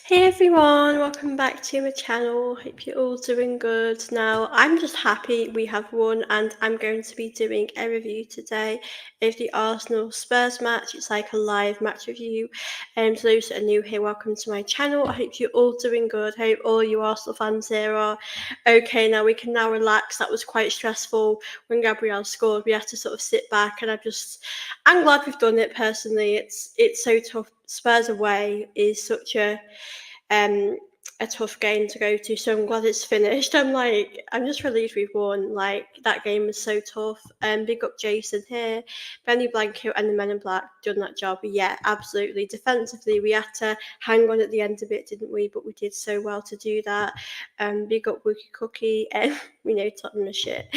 Hey everyone, welcome back to my channel. Hope you're all doing good. Now, I'm just happy we have won, and I'm going to be doing a review today of the Arsenal Spurs match. It's like a live match review. So those that are new here, welcome to my channel. I hope you're all doing good. I hope all you Arsenal fans here are okay. Now we can now relax. That was quite stressful when Gabriel scored. We had to sort of sit back, and I'm glad we've done it personally. It's so tough. Spurs away is such um a tough game to go to, so I'm glad it's finished. I'm just relieved we've won. Like, that game was so tough. Big up Jason here. Benny Blanco and the Men in Black done that job. Yeah, absolutely. Defensively, we had to hang on at the end of it, didn't we? But we did so well to do that. Big up Wookie Cookie, and we know Tottenham is shit.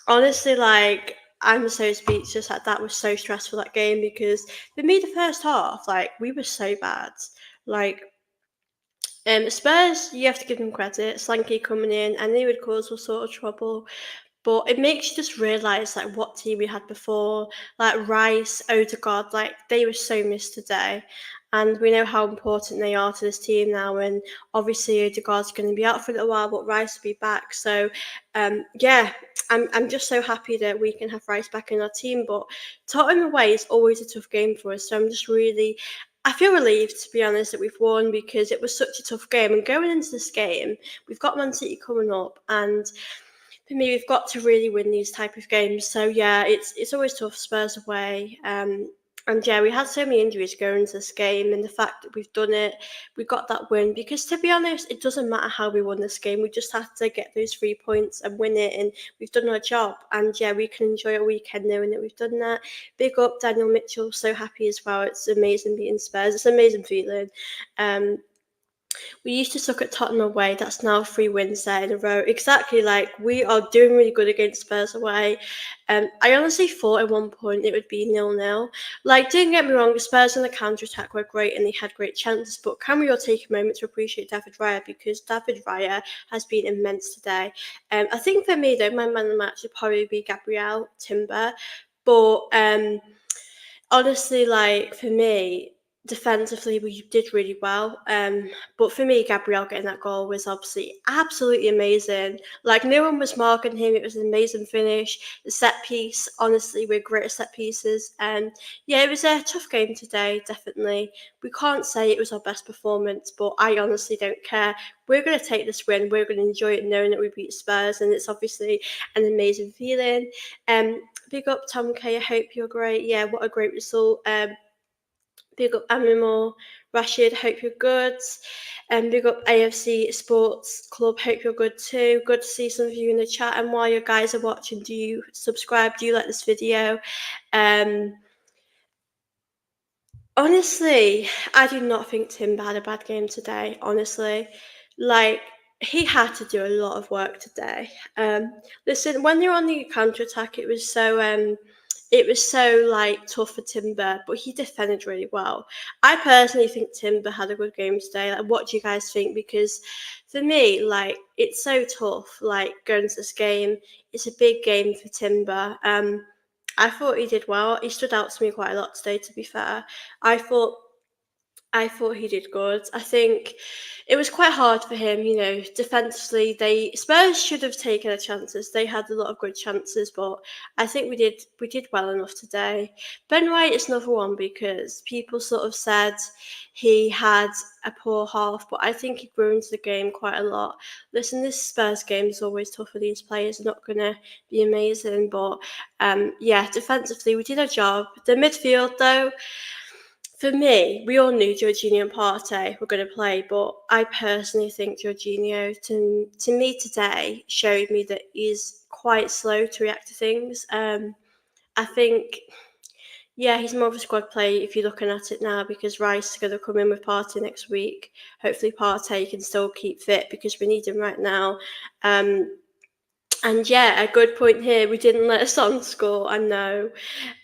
Honestly, like, I'm so speechless. That was so stressful, that game, because for me the first half, like, we were so bad. Like, Spurs, you have to give them credit. Slanky coming in, and they would cause all sort of trouble. But it makes you just realise, like, what team we had before. Like Rice, Odegaard, like, they were so missed today. And we know how important they are to this team now. And obviously Odegaard's going to be out for a little while, but Rice will be back. So yeah, I'm just so happy that we can have Rice back in our team. But Tottenham away is always a tough game for us. So I feel relieved, to be honest, that we've won, because it was such a tough game. And going into this game, we've got Man City coming up, and for me, we've got to really win these type of games. So yeah, it's always tough. Spurs away, and yeah, we had so many injuries going into this game, and the fact that we've done it, we got that win. Because, to be honest, it doesn't matter how we won this game. We just had to get those 3 points and win it, and we've done our job. And yeah, we can enjoy a weekend knowing that we've done that. Big up Daniel Mitchell, so happy as well. It's amazing beating Spurs. It's an amazing feeling. Um, we used to suck at Tottenham away. That's now 3 wins there in a row. Exactly, like, we are doing really good against Spurs away. I honestly thought at one point it would be 0-0. Like, don't get me wrong, Spurs on the counter attack were great and they had great chances. But can we all take a moment to appreciate David Raya, because David Raya has been immense today. I think for me though, my man of the match would probably be Gabriel Timber. But honestly, like, for me, defensively, we did really well. But for me, Gabriel getting that goal was obviously absolutely amazing. Like, no one was marking him. It was an amazing finish. The set piece, honestly, we're great at set pieces. Yeah, it was a tough game today, definitely. We can't say it was our best performance, but I honestly don't care. We're going to take this win. We're going to enjoy it knowing that we beat Spurs, and it's obviously an amazing feeling. Big up Tom K. I hope you're great. Yeah, what a great result. Big up Amimor, Rashid. Hope you're good. Big up AFC Sports Club. Hope you're good too. Good to see some of you in the chat. And while you guys are watching, do you subscribe? Do you like this video? Um, Honestly, I do not think Timber had a bad game today. Honestly, like, he had to do a lot of work today. Listen, when they were on the counter attack, it was so like tough for Timber, but he defended really well. I personally think Timber had a good game today. Like, what do you guys think? Because for me, like, it's so tough. Like, going to this game, it's a big game for Timber. I thought he did well. He stood out to me quite a lot today, to be fair. I thought I thought he did good. I think it was quite hard for him, defensively. They Spurs should have taken their chances. They had a lot of good chances, but I think we did well enough today. Ben White is another one, because people sort of said he had a poor half, but I think he grew into the game quite a lot. Listen, this Spurs game is always tough for these players. They're not gonna be amazing, but yeah, defensively we did our job. The midfield though, for me, we all knew Jorginho and Partey were going to play, but I personally think Jorginho, to me today, showed me that he's quite slow to react to things. I think, yeah, he's more of a squad player if you're looking at it now, because Rice is going to come in with Partey next week. Hopefully Partey can still keep fit, because we need him right now. And yeah, a good point here. We didn't let Son score. I know.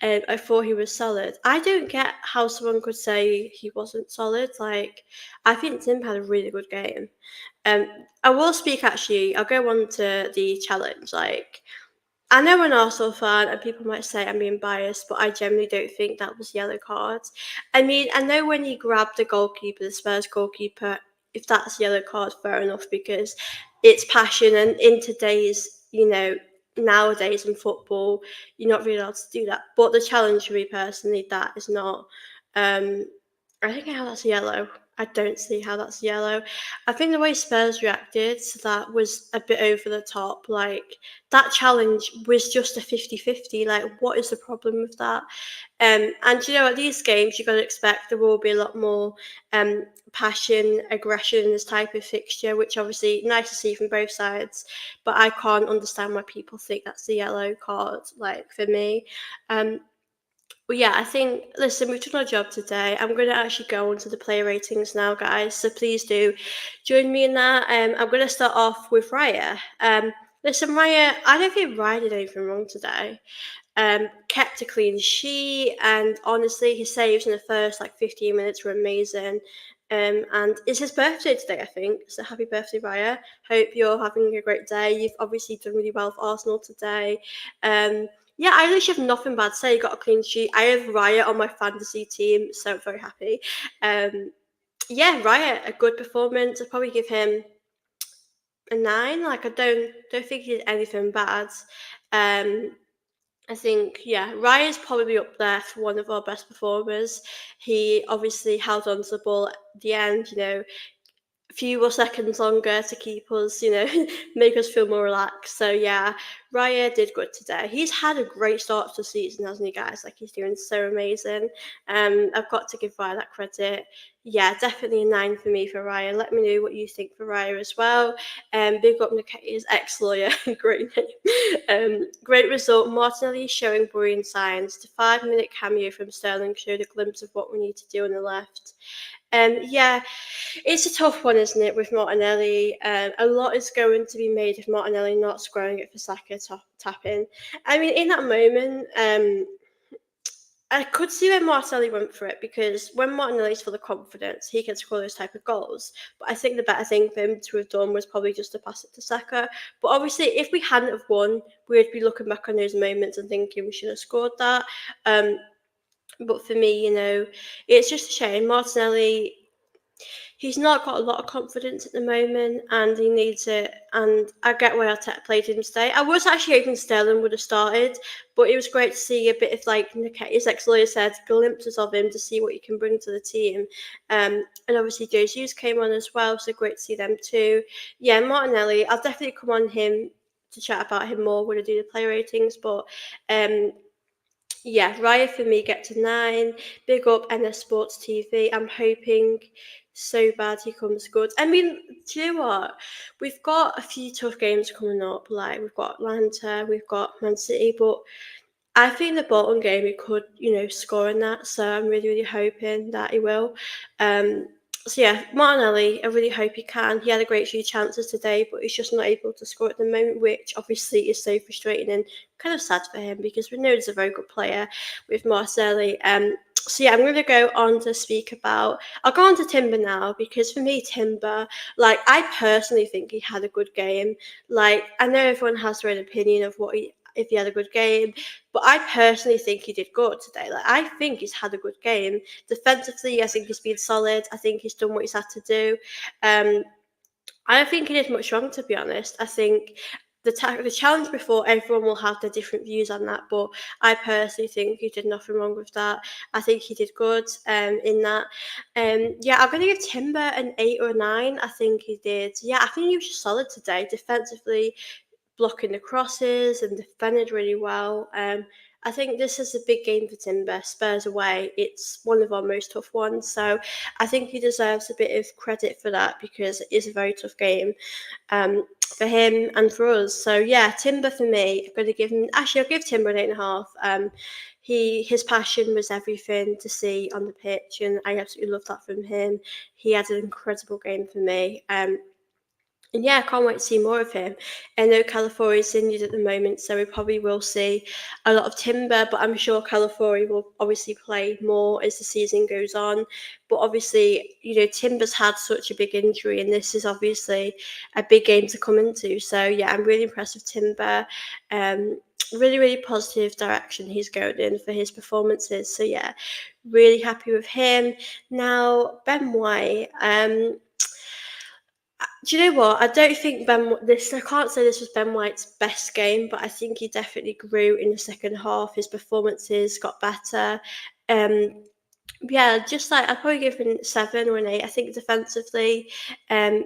I thought he was solid. I don't get how someone could say he wasn't solid. Like, I think Tim had a really good game. I will speak, actually. I'll go on to the challenge. Like, I know I'm an Arsenal fan, and people might say I'm being biased, but I generally don't think that was yellow card. I mean, I know when he grabbed the goalkeeper, the Spurs goalkeeper, if that's yellow card, fair enough, because it's passion, and in today's, nowadays in football, you're not really allowed to do that. But the challenge for me personally, that is not. Um, I think how that's yellow. I don't see how that's yellow. I think the way Spurs reacted to that was a bit over the top. Like, that challenge was just a 50-50. Like, what is the problem with that? And at these games, you've got to expect there will be a lot more passion, aggression in this type of fixture, which obviously nice to see from both sides. But I can't understand why people think that's a yellow card. Like, for me, um, well, yeah, I think, listen, we've done our job today. I'm going to actually go on to the player ratings now, guys. So please do join me in that. I'm going to start off with Raya. Listen, Raya, I don't think Raya did anything wrong today. Kept a clean sheet, and honestly, his saves in the first 15 minutes were amazing. And it's his birthday today, I think. So happy birthday, Raya. Hope you're having a great day. You've obviously done really well for Arsenal today. Yeah, I literally have nothing bad to say. You got a clean sheet. I have Raya on my fantasy team, so I'm very happy. Um, yeah, Raya, a good performance. I'd probably give him a 9. Like, I don't think he did anything bad. Um, I think, yeah, Raya's probably up there for one of our best performers. He obviously held on to the ball at the end, few more seconds longer to keep us, make us feel more relaxed. So yeah, Raya did good today. He's had a great start to the season, hasn't he, guys? Like, he's doing so amazing. I've got to give Raya that credit. Yeah, definitely a 9 for me for Raya. Let me know what you think for Raya as well. Big up Nikita's ex-lawyer, great name. Great result. Martinelli showing worrying signs. The 5-minute cameo from Sterling showed a glimpse of what we need to do on the left. Yeah, it's a tough one, isn't it, with Martinelli? A lot is going to be made of Martinelli not squaring it for Saka tapping. I mean, in that moment, I could see where Martinelli went for it, because when Martinelli's full of confidence, he can score those type of goals. But I think the better thing for him to have done was probably just to pass it to Saka. But obviously, if we hadn't have won, we'd be looking back on those moments and thinking we should have scored that. But for me, it's just a shame. Martinelli, he's not got a lot of confidence at the moment, and he needs it. And I get why Arteta played him today. I was actually hoping Sterling would have started, but it was great to see a bit of, like his ex-lawyer said, glimpses of him to see what he can bring to the team. And obviously Jesus came on as well, so great to see them too. Yeah, Martinelli, I'll definitely come on him to chat about him more when I do the player ratings, but yeah, Raya for me gets a 9. Big up NS Sports TV. I'm hoping so bad he comes good. I mean, do you know what? We've got a few tough games coming up. Like, we've got Atlanta, we've got Man City, but I think the Bolton game he could, score in that. So I'm really, really hoping that he will. Um, so yeah, Martinelli, I really hope he can. He had a great few chances today, but he's just not able to score at the moment, which obviously is so frustrating and kind of sad for him, because we know he's a very good player with Marcelli. So yeah, I'm going to go on to speak about. I'll go on to Timber now, because for me, Timber, like, I personally think he had a good game. Like, I know everyone has their own opinion of if he had a good game, but I personally think he did good today. Like, I think he's had a good game. Defensively, I think he's been solid. I think he's done what he's had to do. Um, I don't think he did much wrong, to be honest. I think the challenge before, everyone will have their different views on that, but I personally think he did nothing wrong with that. I think he did good in that. Yeah, I'm going to give Timber an 8 or a 9. I think he did. Yeah, I think he was just solid today. Defensively, blocking the crosses and defended really well. I think this is a big game for Timber. Spurs away, it's one of our most tough ones. So I think he deserves a bit of credit for that, because it is a very tough game for him and for us. So yeah, Timber for me. I'm going to give him. Actually, I'll give Timber an 8.5. His passion was everything to see on the pitch, and I absolutely love that from him. He had an incredible game for me. And yeah, I can't wait to see more of him. I know Calafiori is injured at the moment, so we probably will see a lot of Timber, but I'm sure Calafiori will obviously play more as the season goes on. But obviously, Timber's had such a big injury, and this is obviously a big game to come into. So yeah, I'm really impressed with Timber. really, really positive direction he's going in for his performances. So yeah, really happy with him. Now Ben White, do you know what? I don't think I can't say this was Ben White's best game, but I think he definitely grew in the second half. His performances got better. Um, yeah, just like I'd probably give him 7 or an 8. I think defensively,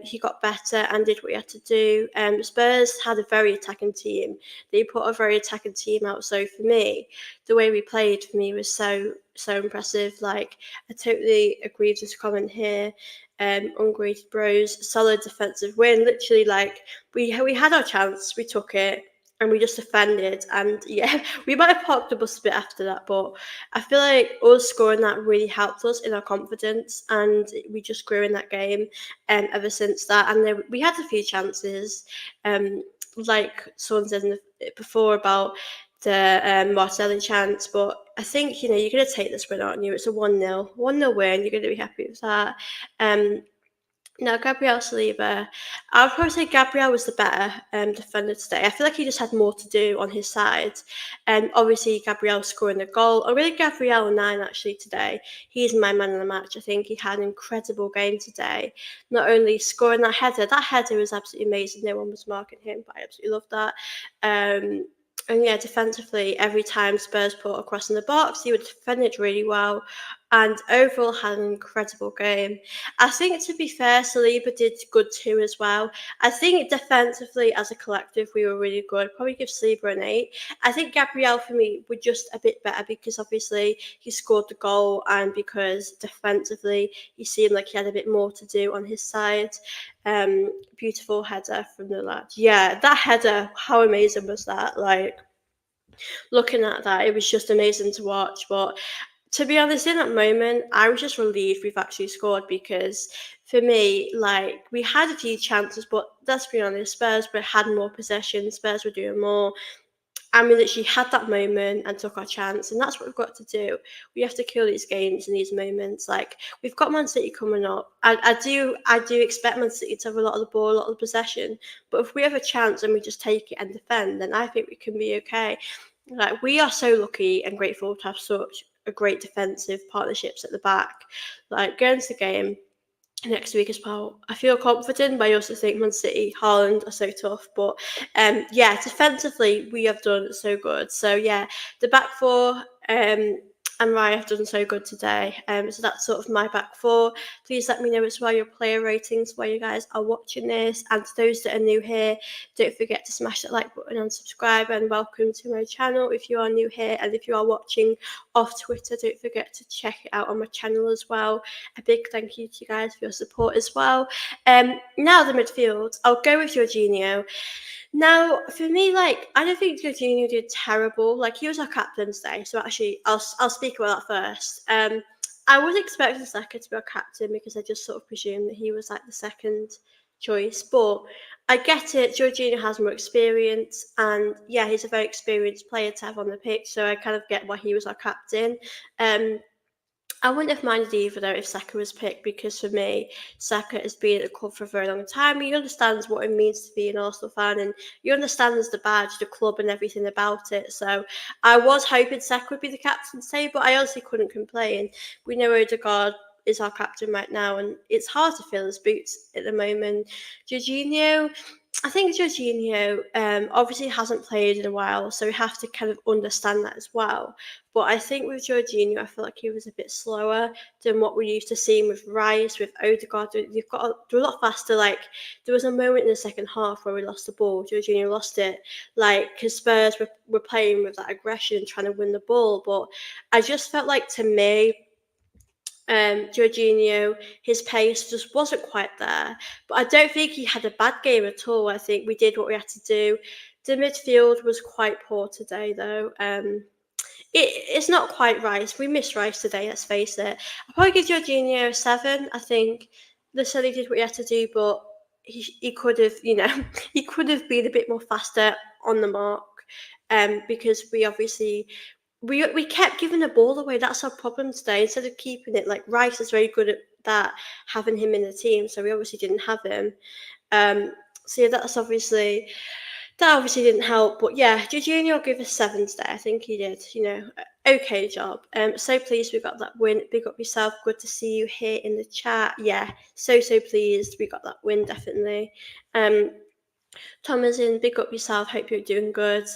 he got better and did what he had to do. Spurs had a very attacking team. They put a very attacking team out. So for me, the way we played for me was so impressive. Like I totally agree with this comment here. Ungraded Bros, solid defensive win. Literally, like we had our chance, we took it, and we just defended. And yeah, we might have parked the bus a bit after that, but I feel like us scoring that really helped us in our confidence, and we just grew in that game. Ever since that, and then we had a few chances, like someone said before about the Martelli chance, but I think you're going to take this win, aren't you? It's a 1-0 win. You're going to be happy with that. Um, now, Gabriel Saliba, I would probably say Gabriel was the better defender today. I feel like he just had more to do on his side. And obviously, Gabriel scoring the goal, or really Gabriel 9 actually today. He's my man of the match. I think he had an incredible game today. Not only scoring that header was absolutely amazing. No one was marking him, but I absolutely love that. And yeah, defensively, every time Spurs put a cross in the box, he would defend it really well. And overall, had an incredible game. I think, to be fair, Saliba did good too as well. I think defensively, as a collective, we were really good. Probably give Saliba an 8. I think Gabriel, for me, were just a bit better because obviously he scored the goal and because defensively he seemed like he had a bit more to do on his side. Beautiful header from the lad. Yeah, that header, how amazing was that? Like, looking at that, it was just amazing to watch. But to be honest, in that moment, I was just relieved we've actually scored because for me, like we had a few chances, but let's be honest, Spurs had more possession, Spurs were doing more. And we literally had that moment and took our chance, and that's what we've got to do. We have to kill these games and these moments. Like we've got Man City coming up. I do expect Man City to have a lot of the ball, a lot of the possession. But if we have a chance and we just take it and defend, then I think we can be okay. Like we are so lucky and grateful to have such a great defensive partnerships at the back. Like going to the game next week as well. I feel confident, but I also think Man City, Haaland are so tough. But yeah, defensively we have done so good. So yeah, the back four and Ryan have done so good today. So that's sort of my back four. Please let me know as well your player ratings while you guys are watching this. And to those that are new here, don't forget to smash that like button and subscribe. And welcome to my channel if you are new here. And if you are watching off Twitter, don't forget to check it out on my channel as well. A big thank you to you guys for your support as well. Now the midfield, I'll go with Jorginho. Now, for me, like I don't think Jorginho did terrible. Like he was our captain today, so actually, I'll speak about that first. I was expecting Saka to be our captain because I just sort of presumed that he was like the second choice. But I get it. Jorginho has more experience, and yeah, he's a very experienced player to have on the pitch. So I kind of get why he was our captain. Um, I wouldn't have minded either though if Saka was picked because for me, Saka has been at the club for a very long time. He understands what it means to be an Arsenal fan and he understands the badge, the club and everything about it. So I was hoping Saka would be the captain today, but I honestly couldn't complain. We know Odegaard is our captain right now and it's hard to fill his boots at the moment. Jorginho, I think Jorginho obviously hasn't played in a while, so we have to kind of understand that as well. But I think with Jorginho, I feel like he was a bit slower than what we're used to seeing with Rice, with Odegaard. They're a lot faster. Like there was a moment in the second half where we lost the ball. Jorginho lost it, like because Spurs were playing with that aggression, trying to win the ball. But I just felt like to me, Jorginho, his pace just wasn't quite there. But I don't think he had a bad game at all. I think we did what we had to do. The midfield was quite poor today, though. It's not quite Rice. We missed Rice today, let's face it. I'll probably give Jorginho a 7. I think the City did what he had to do, but he could have, he could have been a bit more faster on the mark. Because we obviously we kept giving the ball away. That's our problem today. Instead of keeping it, like Rice is very good at that, having him in the team. So we obviously didn't have him. So yeah, that's obviously That obviously didn't help, but yeah, Jorginho will give us 7 today. I think he did, okay job. So pleased we got that win. Big up yourself. Good to see you here in the chat. Yeah, so pleased we got that win, definitely. Um, Thomas in, big up yourself. Hope you're doing good.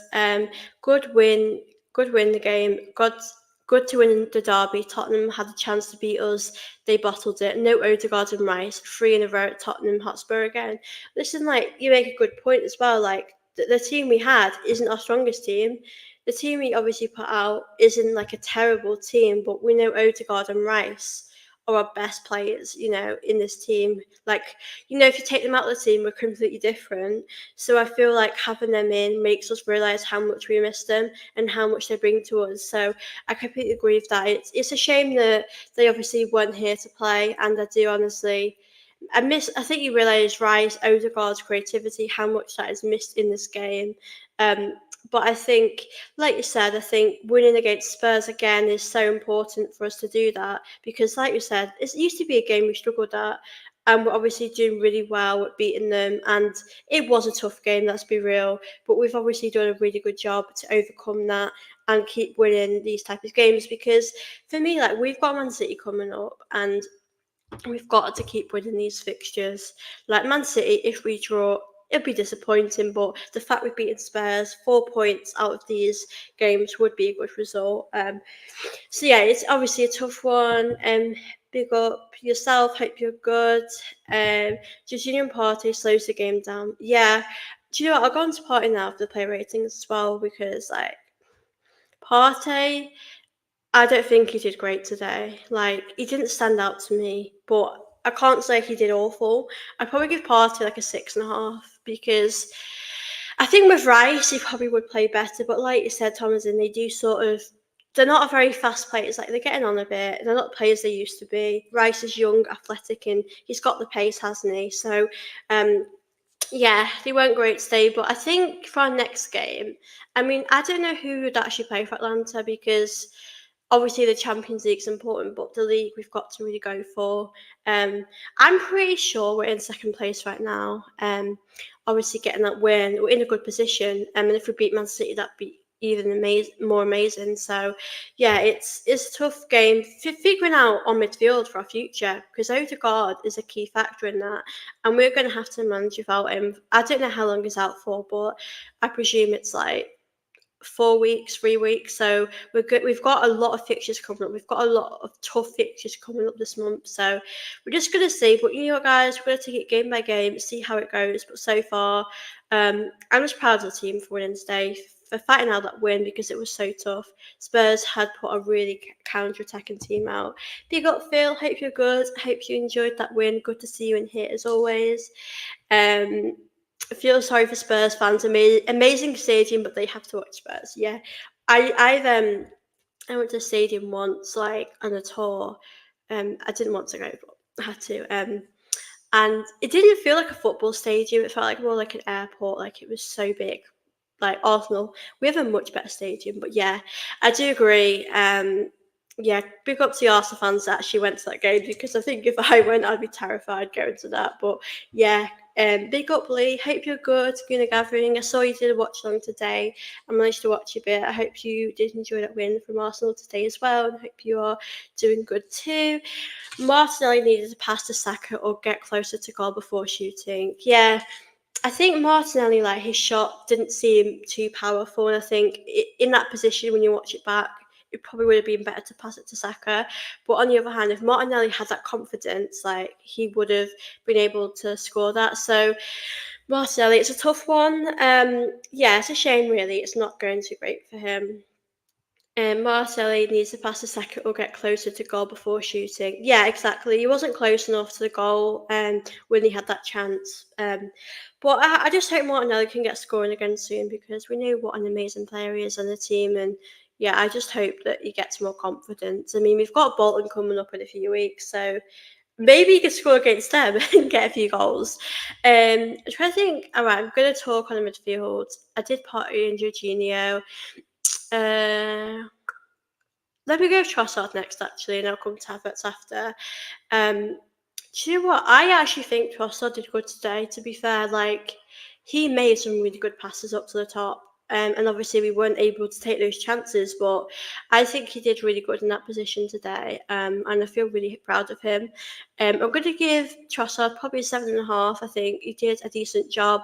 Good win. Good win the game. Good to win the derby. Tottenham had a chance to beat us. They bottled it. No Odegaard and Rice. 3 in a row at Tottenham Hotspur again. Listen, like you make a good point as well. Like the team we had isn't our strongest team. The team we obviously put out isn't like a terrible team, but we know Odegaard and Rice are our best players, in this team. Like, if you take them out of the team, we're completely different. So I feel like having them in makes us realise how much we miss them and how much they bring to us. So I completely agree with that. It's a shame that they obviously weren't here to play, and I do honestly. I think you realise Rice, Odegaard's creativity, how much that is missed in this game. Um, but I think, like you said, I think winning against Spurs again is so important for us to do that because, like you said, it used to be a game we struggled at, and we're obviously doing really well at beating them. And it was a tough game, let's be real, but we've obviously done a really good job to overcome that and keep winning these type of games because for me, like we've got Man City coming up, and we've got to keep winning these fixtures. Like Man City, if we draw, it'd be disappointing, but the fact we've beaten Spurs, 4 points out of these games would be a good result. So yeah, it's obviously a tough one. Big up yourself. Hope you're good. Jorginho and Partey slows the game down. Yeah. Do you know what? I'll go on to Partey now for the player ratings as well because like Partey, I don't think he did great today. Like, he didn't stand out to me, but I can't say he did awful. I'd probably give Partey like a 6.5 because I think with Rice he probably would play better. But like you said, Thomas, and they do sort of. They're not a very fast players. Like they're getting on a bit. They're not the players they used to be. Rice is young, athletic, and he's got the pace, hasn't he? So, um, yeah, they weren't great today, but I think for our next game, I mean, I don't know who would actually play for Atlanta because obviously the Champions League's important, but the league we've got to really go for. Um, I'm pretty sure we're in second place right now. Obviously getting that win, we're in a good position. And if we beat Man City, that'd be even more amazing. So, yeah, it's a tough game. Figuring out on midfield for our future because Odegaard is a key factor in that, and we're going to have to manage without him. I don't know how long he's out for, but I presume it's like 4 weeks, 3 weeks. So we're good. We've got a lot of fixtures coming up. We've got a lot of tough fixtures coming up this month. So we're just gonna see. But you know what, guys, we're gonna take it game by game, see how it goes. But so far, I'm just proud of the team for winning today, for fighting out that win because it was so tough. Spurs had put a really counter-attacking team out. Big up, Phil. Hope you're good. Hope you enjoyed that win. Good to see you in here as always. Um, I feel sorry for Spurs fans. Amazing stadium, but they have to watch Spurs. Yeah, I went to a stadium once, like on a tour. I didn't want to go, but I had to. And it didn't feel like a football stadium. It felt like more like an airport. Like it was so big. Like Arsenal, we have a much better stadium. But yeah, I do agree. Yeah, big up to the Arsenal fans that actually went to that game because I think if I went, I'd be terrified going to that. But yeah, big up Lee. Hope you're good. Gonna gathering. I saw you did a watch along today. I managed to watch a bit. I hope you did enjoy that win from Arsenal today as well, and hope you are doing good too. Martinelli needed to pass to Saka or get closer to goal before shooting. Yeah, I think Martinelli, like his shot didn't seem too powerful, and I think in that position when you watch it back, it probably would have been better to pass it to Saka. But on the other hand, if Martinelli had that confidence, like he would have been able to score that. So Martinelli, it's a tough one. Yeah, it's a shame really. It's not going too great for him. Marcelli needs to pass a second or get closer to goal before shooting. Yeah, exactly. He wasn't close enough to the goal when he had that chance. But I just hope Martinelli can get scoring again soon because we know what an amazing player he is on the team. And yeah, I just hope that he gets more confidence. I mean, we've got Bolton coming up in a few weeks, so maybe he could score against them and get a few goals. I'm trying to think. All right, I'm going to talk on the midfield. I did Partey and Jorginho. Uh, Let me go with Trossard next, actually, and I'll come to Havertz after. Do you know what? I actually think Trossard did good today, to be fair. Like, he made some really good passes up to the top. And obviously we weren't able to take those chances, but I think he did really good in that position today, and I feel really proud of him. I'm going to give Trossard probably 7.5. I think he did a decent job.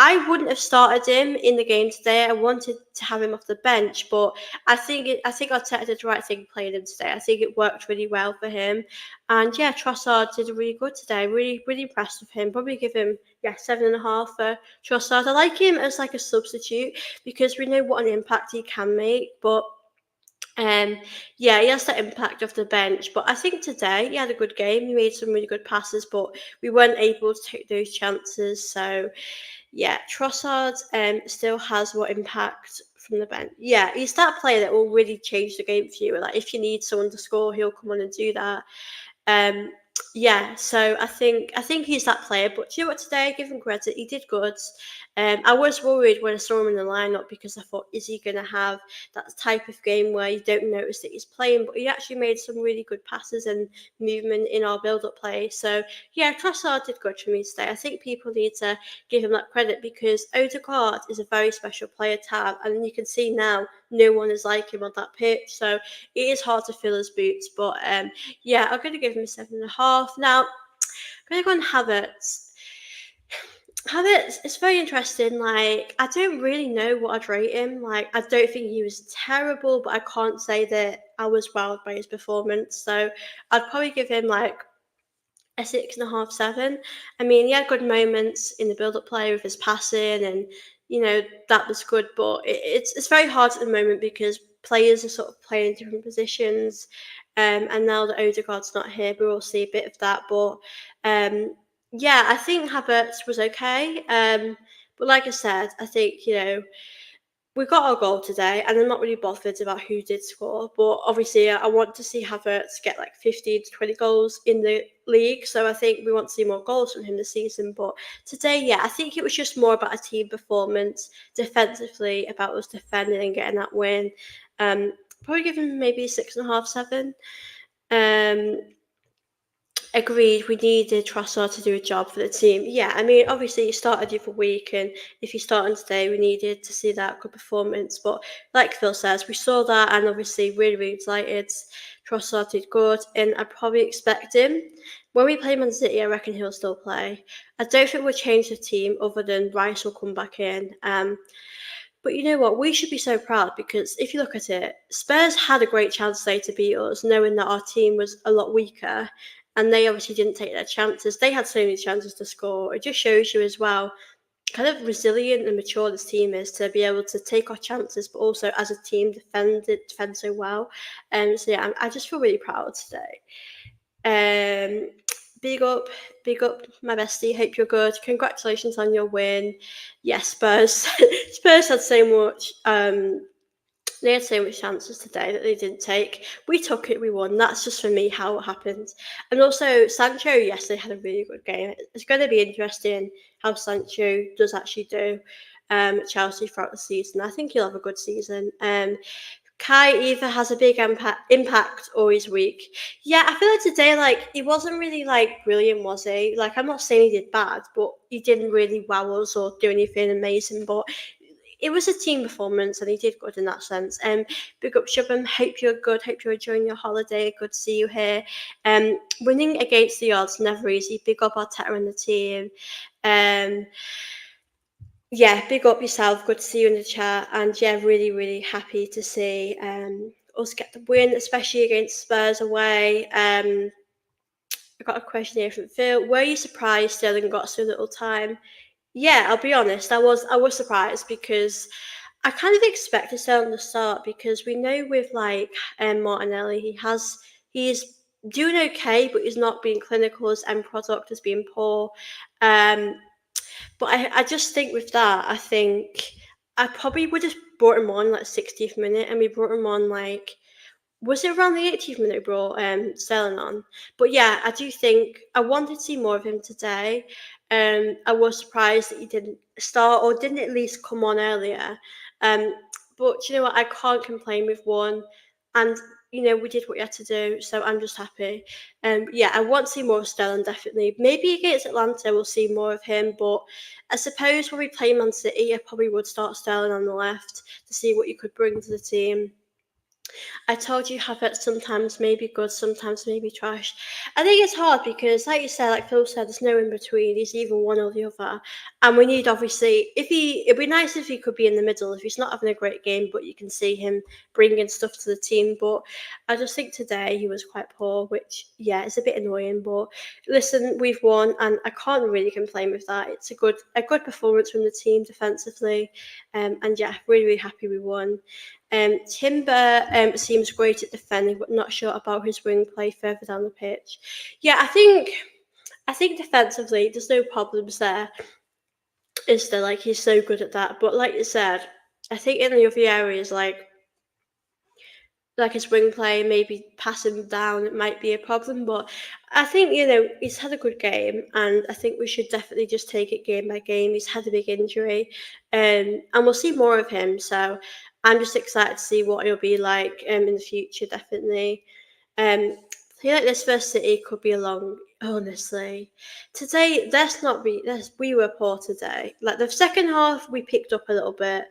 I wouldn't have started him in the game today. I wanted to have him off the bench, but I think Arteta did the right thing playing him today. I think it worked really well for him, and yeah, Trossard did really good today. Really, really impressed with him. Probably give him 7.5 for Trossard. I like him as like a substitute because we know what an impact he can make, but. Yeah, he has that impact off the bench, but I think today he had a good game. He made some really good passes, but we weren't able to take those chances. So yeah, Trossard still has what impact from the bench. Yeah, he's that player that will really change the game for you. Like if you need someone to score, he'll come on and do that. Um, yeah, so I think he's that player. But you know what? Today, give him credit. He did good. I was worried when I saw him in the lineup because I thought, is he going to have that type of game where you don't notice that he's playing? But he actually made some really good passes and movement in our build-up play. So yeah, Trossard did good for me today. I think people need to give him that credit because Odegaard is a very special player to have, and you can see now no one is like him on that pitch. So it is hard to fill his boots, but yeah, I'm going to give him a 7.5. Now, I'm going to go on Havertz. Havertz, it's very interesting. Like, I don't really know what I'd rate him. Like, I don't think he was terrible, but I can't say that I was wowed by his performance. So I'd probably give him like a 6.5, 7. I mean, he had good moments in the build-up play with his passing, and that was good. But it's very hard at the moment because players are sort of playing different positions, and now that Odegaard's not here, we will see a bit of that. But yeah, I think Havertz was okay. But like I said, I think we got our goal today, and I'm not really bothered about who did score. But obviously, I want to see Havertz get like 15 to 20 goals in the league. So I think we want to see more goals from him this season. But today, yeah, I think it was just more about a team performance defensively, about us defending and getting that win. Probably give him maybe 6.5, 7. Um, Agreed, we needed Trossard to do a job for the team. Yeah, I mean, obviously he started the other week, and if he's starting today, we needed to see that good performance. But like Phil says, we saw that, and obviously really, really delighted. Trossard did good, and I probably expect him. When we play Man City, I reckon he'll still play. I don't think we'll change the team other than Rice will come back in. But you know what? We should be so proud because if you look at it, Spurs had a great chance today to beat us, knowing that our team was a lot weaker, and they obviously didn't take their chances. They had so many chances to score. It just shows you as well kind of resilient and mature this team is to be able to take our chances, but also as a team defend so well. So yeah, I just feel really proud today. Um, big up, big up, my bestie. Hope you're good. Congratulations on your win. Yes, Spurs. Spurs had so much. They had so much chances today that they didn't take. We took it. We won. That's just for me how it happened. And also Sancho yesterday had a really good game. It's going to be interesting how Sancho does actually do at Chelsea throughout the season. I think he'll have a good season. Kai either has a big impact or he's weak. Yeah, I feel like today, like, he wasn't really, like, brilliant, was he? Like, I'm not saying he did bad, but he didn't really wow us or do anything amazing, but it was a team performance and he did good in that sense. Big up Shubham, hope you're good, hope you're enjoying your holiday, good to see you here. Winning against the odds, never easy. Big up Arteta and the team. Yeah, big up yourself. Good to see you in the chat. And yeah, really, really happy to see us get the win, especially against Spurs away. I got a question here from Phil. Were you surprised Sterling got so little time? Yeah, I'll be honest. I was surprised because I kind of expected Sterling to start because we know with like Martinelli, he's doing okay, but he's not being clinical. His end product has been poor. Um, but I just think with that, I think I probably would have brought him on like 60th minute, and we brought him on like, was it around the 80th minute we brought Sterling on? But yeah, I do think I wanted to see more of him today. I was surprised that he didn't start or didn't at least come on earlier. Um, but you know what? I can't complain with one. And we did what we had to do, so I'm just happy. Yeah, I want to see more of Sterling, definitely. Maybe against Atlanta, we'll see more of him, but I suppose when we play Man City, I probably would start Sterling on the left to see what you could bring to the team. I told you Havertz sometimes may be good, sometimes maybe trash. I think it's hard because, like you said, like Phil said, there's no in between. He's either one or the other, and we need obviously. If he, it'd be nice if he could be in the middle. If he's not having a great game, but you can see him bringing stuff to the team. But I just think today he was quite poor, which yeah, it's a bit annoying. But listen, we've won, and I can't really complain with that. It's a good performance from the team defensively, and yeah, really really happy we won. Timber seems great at defending, but not sure about his wing play further down the pitch. Yeah, I think defensively there's no problems there. Is there like he's so good at that? But like you said, I think in the other areas like his wing play, maybe passing down, it might be a problem. But I think he's had a good game, and I think we should definitely just take it game by game. He's had a big injury, and we'll see more of him. So I'm just excited to see what he'll be like in the future. Definitely. I feel like this first City could be a long. Honestly, today let's not be. We were poor today. Like the second half, we picked up a little bit.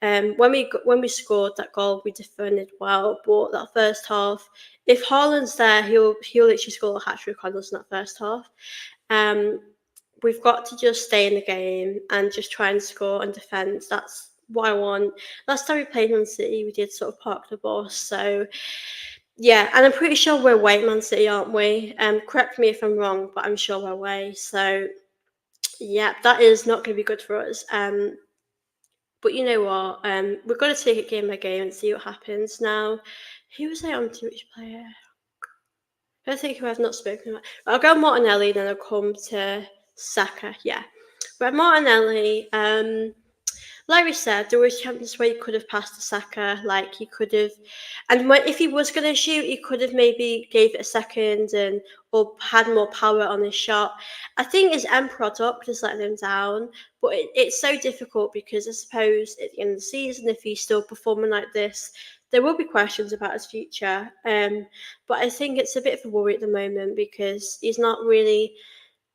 When we scored that goal, we defended well. But that first half, if Haaland's there, he'll literally score a hat trick on us in that first half. Um, we've got to just stay in the game and just try and score and defend. That's what I want. Last time we played Man City, we did sort of park the bus. So yeah, and I'm pretty sure we're away at Man City, aren't we? Correct me if I'm wrong, but I'm sure we're away. So yeah, that is not going to be good for us. But you know what? We're going to take it game by game and see what happens. Now, who was I on to? Which player? I think who I've not spoken about. I'll go Martinelli, then I'll come to Saka. Yeah, but Martinelli. Like we said, there was chances where he could have passed to Saka, like he could have, and if he was going to shoot, he could have maybe gave it a second and or had more power on his shot. I think his end product is letting him down, but it's so difficult because I suppose at the end of the season, if he's still performing like this, there will be questions about his future. But I think it's a bit of a worry at the moment because he's not really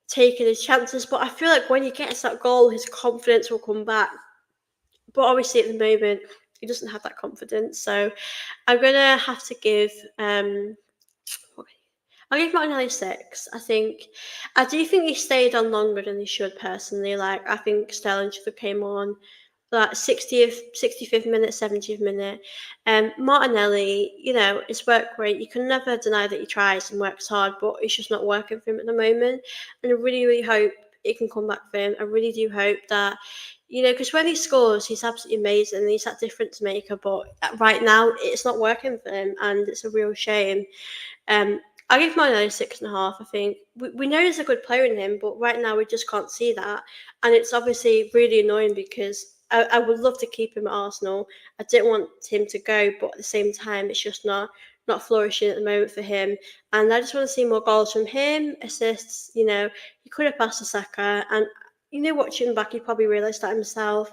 taking his chances. But I feel like when he gets that goal, his confidence will come back, but obviously at the moment he doesn't have that confidence. So I'm gonna have to give I'll give Martinelli 6. I do think he stayed on longer than he should personally. Like I think Sterling should have came on like 60th, 65th minute, 70th minute. Martinelli, it's worked great. You can never deny that he tries and works hard, but it's just not working for him at the moment. And I really, really hope it can come back for him. I really do hope that, because when he scores, he's absolutely amazing. And he's that difference maker, but right now it's not working for him, and it's a real shame. Um, I give mine a 6.5. I think we know he's a good player in him, but right now we just can't see that, and it's obviously really annoying because I would love to keep him at Arsenal. I didn't want him to go, but at the same time, it's just not flourishing at the moment for him. And I just want to see more goals from him, assists. He could have passed to Saka, and watching back, he probably realised that himself.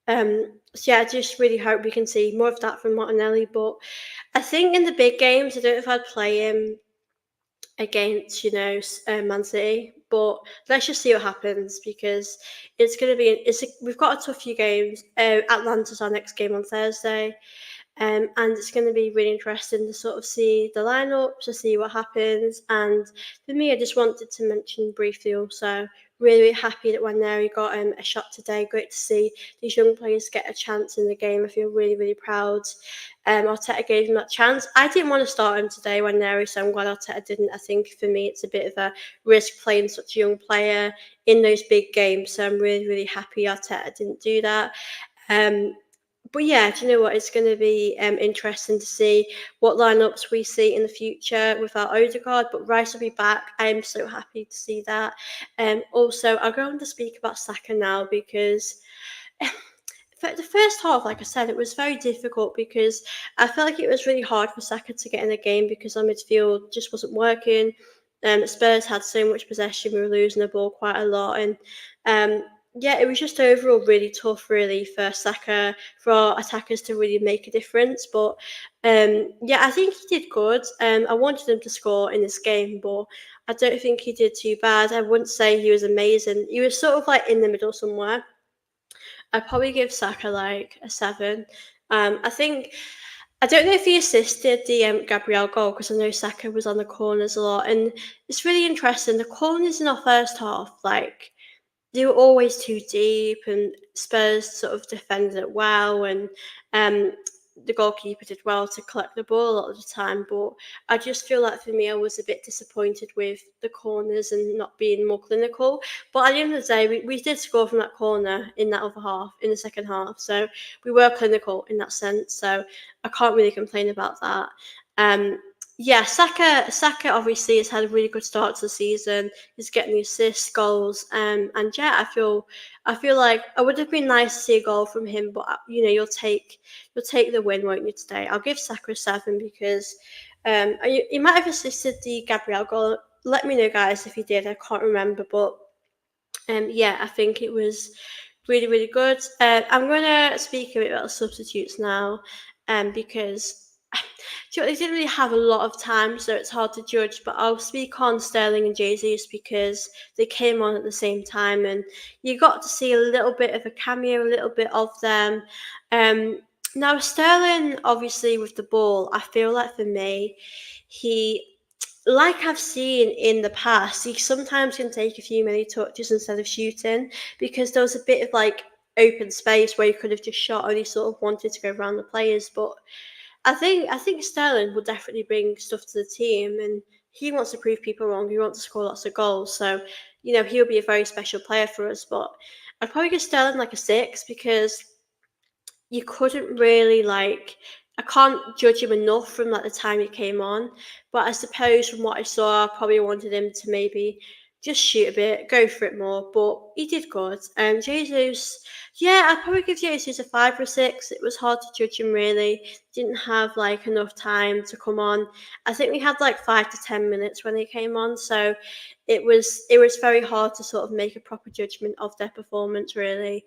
So yeah, I just really hope we can see more of that from Martinelli. But I think in the big games, I don't know if I'd play him against Man City, but let's just see what happens because it's going to be we've got a tough few games. Atlanta's our next game on Thursday. And it's going to be really interesting to sort of see the lineup, to see what happens. And for me, I just wanted to mention briefly also, really, really happy that Waneri got a shot today. Great to see these young players get a chance in the game. I feel really, really proud. Arteta gave him that chance. I didn't want to start him today, Waneri, so I'm glad Arteta didn't. I think for me, it's a bit of a risk playing such a young player in those big games. So I'm really, really happy Arteta didn't do that. But yeah, do you know what? It's going to be interesting to see what lineups we see in the future without Odegaard. But Rice will be back. I'm so happy to see that. Also, I'll go on to speak about Saka now because for the first half, like I said, it was very difficult because I felt like it was really hard for Saka to get in the game because our midfield just wasn't working. Spurs had so much possession, we were losing the ball quite a lot, and yeah, it was just overall really tough, really, for Saka, for our attackers to really make a difference. But yeah, I think he did good. I wanted him to score in this game, but I don't think he did too bad. I wouldn't say he was amazing. He was sort of like in the middle somewhere. I'd probably give Saka like a 7. I think I don't know if he assisted the Gabriel goal because I know Saka was on the corners a lot, and it's really interesting. The corners in our first half, like they were always too deep, and Spurs sort of defended it well, and um, the goalkeeper did well to collect the ball a lot of the time. But I just feel like for me, I was a bit disappointed with the corners and not being more clinical. But at the end of the day, we did score from that corner in that other half, in the second half. So we were clinical in that sense. So I can't really complain about that. Um, yeah, Saka obviously has had a really good start to the season. He's getting the assists, goals, and yeah, I feel like I would have been nice to see a goal from him, but you'll take the win, won't you, today? I'll give Saka a 7 because he might have assisted the Gabriel goal. Let me know, guys, if he did. I can't remember, but yeah, I think it was really, really good. I'm going to speak a bit about substitutes now, because they didn't really have a lot of time, so it's hard to judge. But I'll speak on Sterling and Jesus because they came on at the same time, and you got to see a little bit of a cameo, a little bit of them. Um, Now Sterling, obviously with the ball, I feel like for me, he like I've seen in the past, he sometimes can take a few many touches instead of shooting because there was a bit of like open space where he could have just shot and he sort of wanted to go around the players. But I think Sterling will definitely bring stuff to the team, and he wants to prove people wrong. He wants to score lots of goals, so he'll be a very special player for us. But I'd probably give Sterling like a 6 because you couldn't really like I can't judge him enough from like the time he came on, but I suppose from what I saw, I probably wanted him to maybe just shoot a bit, go for it more. But he did good. And Jesus, yeah, I'd probably give Jesus a 5 or 6. It was hard to judge him really. Didn't have like enough time to come on. I think we had like 5 to 10 minutes when he came on, so it was very hard to sort of make a proper judgment of their performance really.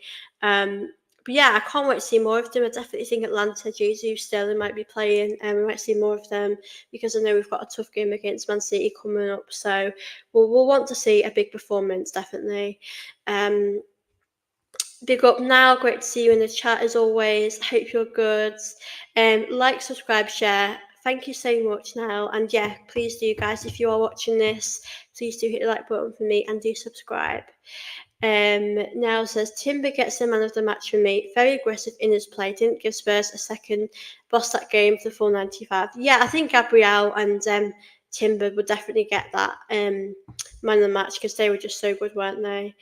But yeah, I can't wait to see more of them. I definitely think Atlanta, Jesus, Sterling might be playing, and we might see more of them because I know we've got a tough game against Man City coming up. So we'll want to see a big performance, definitely. Um, Big up now. Great to see you in the chat as always. Hope you're good. Like, subscribe, share. Thank you so much now. And yeah, please do, guys, if you are watching this, please do hit the like button for me and do subscribe. Now says Timber gets the man of the match for me. Very aggressive in his play. Didn't give Spurs a second. Boss that game for the full 95. Yeah, I think Gabriel and Timber would definitely get that man of the match because they were just so good, weren't they?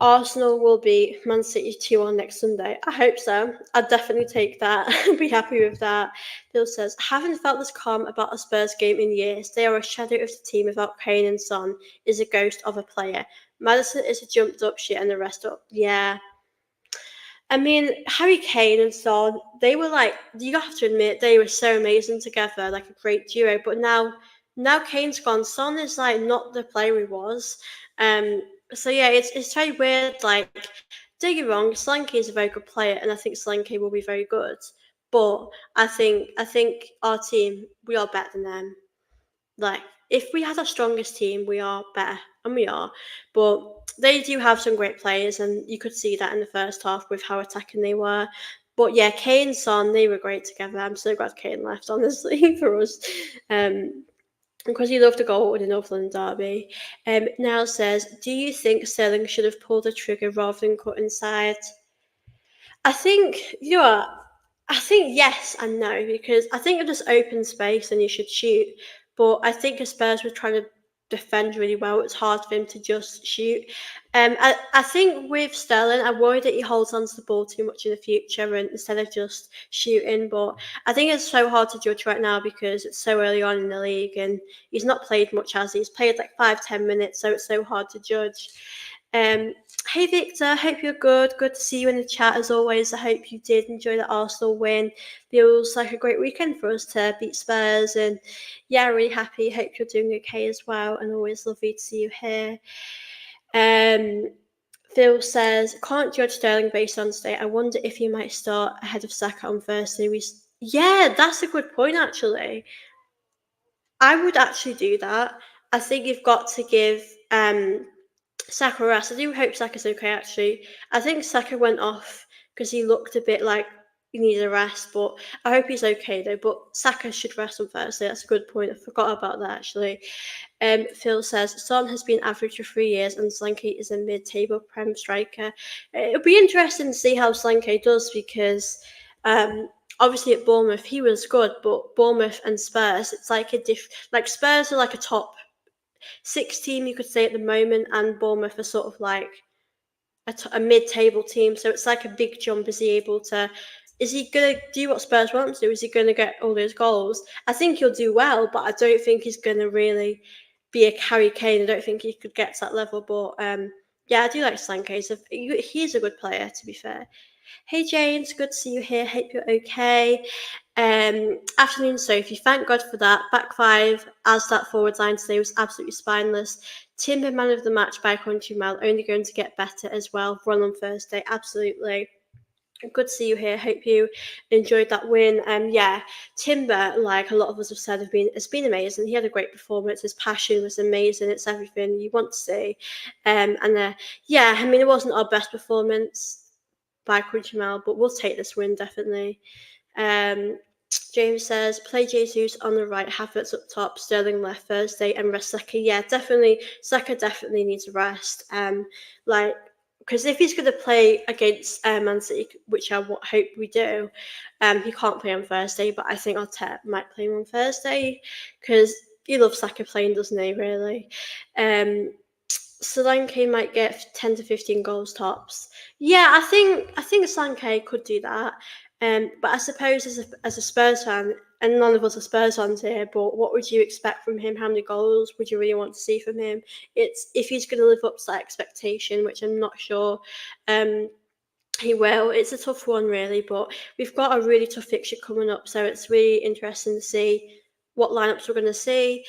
Arsenal will beat Man City 2-1 next Sunday. I hope so. I'd definitely take that. Be happy with that. Bill says, haven't felt this calm about a Spurs game in years. They are a shadow of the team without Kane, and Son is a ghost of a player. Madison is a jumped up shit and the rest up. Yeah. I mean, Harry Kane and Son, they were like, you have to admit, they were so amazing together, like a great duo. But now Kane's gone. Son is like not the player he was. So yeah, it's very weird. Like, don't get me wrong, Solanke is a very good player, and I think Solanke will be very good. But I think our team, we are better than them. Like, if we had our strongest team, we are better, and we are. But they do have some great players, and you could see that in the first half with how attacking they were. But yeah, Kane, Son, they were great together. I'm so glad Kane left, honestly, for us. Because he loved the goal in the North London derby. Now says, do you think Sterling should have pulled the trigger rather than cut inside? I think I think yes and no because I think if there's open space then you should shoot. But I think if Spurs were trying to defend really well, it's hard for him to just shoot. I think with Sterling, I worry that he holds on to the ball too much in the future and instead of just shooting. But I think it's so hard to judge right now because it's so early on in the league and he's not played much as he's played like 5-10 minutes, so it's so hard to judge. Um, Hey Victor, hope you're good. Good to see you in the chat as always. I hope you did enjoy the Arsenal win. Feels like a great weekend for us to beat Spurs, and yeah, really happy. Hope you're doing okay as well, and always lovely to see you here. Um, Phil says, can't judge Sterling based on today. I wonder if he might start ahead of Saka on Thursday. Yeah, that's a good point, actually. I would actually do that. I think you've got to give Saka a rest. I do hope Saka's okay, actually. I think Saka went off because he looked a bit like he needed a rest, but I hope he's okay, though. But Saka should rest on Thursday. That's a good point. I forgot about that, actually. Phil says Son has been average for 3 years, and Solanke is a mid-table Prem striker. It'll be interesting to see how Solanke does because obviously at Bournemouth he was good, but Bournemouth and Spurs, it's like like Spurs are like a top six team you could say at the moment, and Bournemouth are sort of like a mid-table team. So it's like a big jump. Is he able to? Is he gonna do what Spurs want to do? Is he gonna get all those goals? I think he'll do well, but I don't think he's gonna really be a Harry Kane. I don't think he could get to that level. But yeah, I do like Solanke. He's a good player, to be fair. Hey James, good to see you here. Hope you're okay. Afternoon, Sophie. Thank God for that. Back five, as that forward line today was absolutely spineless. Timber man of the match by a country mile, only going to get better as well. Run on Thursday, absolutely. Good to see you here. Hope you enjoyed that win. Yeah, Timber, like a lot of us have said, has been amazing. He had a great performance. His passion was amazing. It's everything you want to see. Yeah, I mean, it wasn't our best performance by country mile, but we'll take this win definitely. Um, James says, play Jesus on the right, Havertz up top, Sterling left Thursday, and rest Saka. Yeah, definitely. Saka definitely needs a rest. Like, because if he's going to play against Man City, which I hope we do, he can't play on Thursday. But I think Arteta might play him on Thursday because he loves Saka playing, doesn't he? Really. Solanke might get 10 to 15 goals tops. Yeah, I think Solanke could do that. But I suppose as a Spurs fan, and none of us are Spurs fans here, but what would you expect from him? How many goals would you really want to see from him? It's if he's going to live up to that expectation, which I'm not sure. Um, he will. It's a tough one, really, but we've got a really tough fixture coming up, so it's really interesting to see what lineups we're going to see.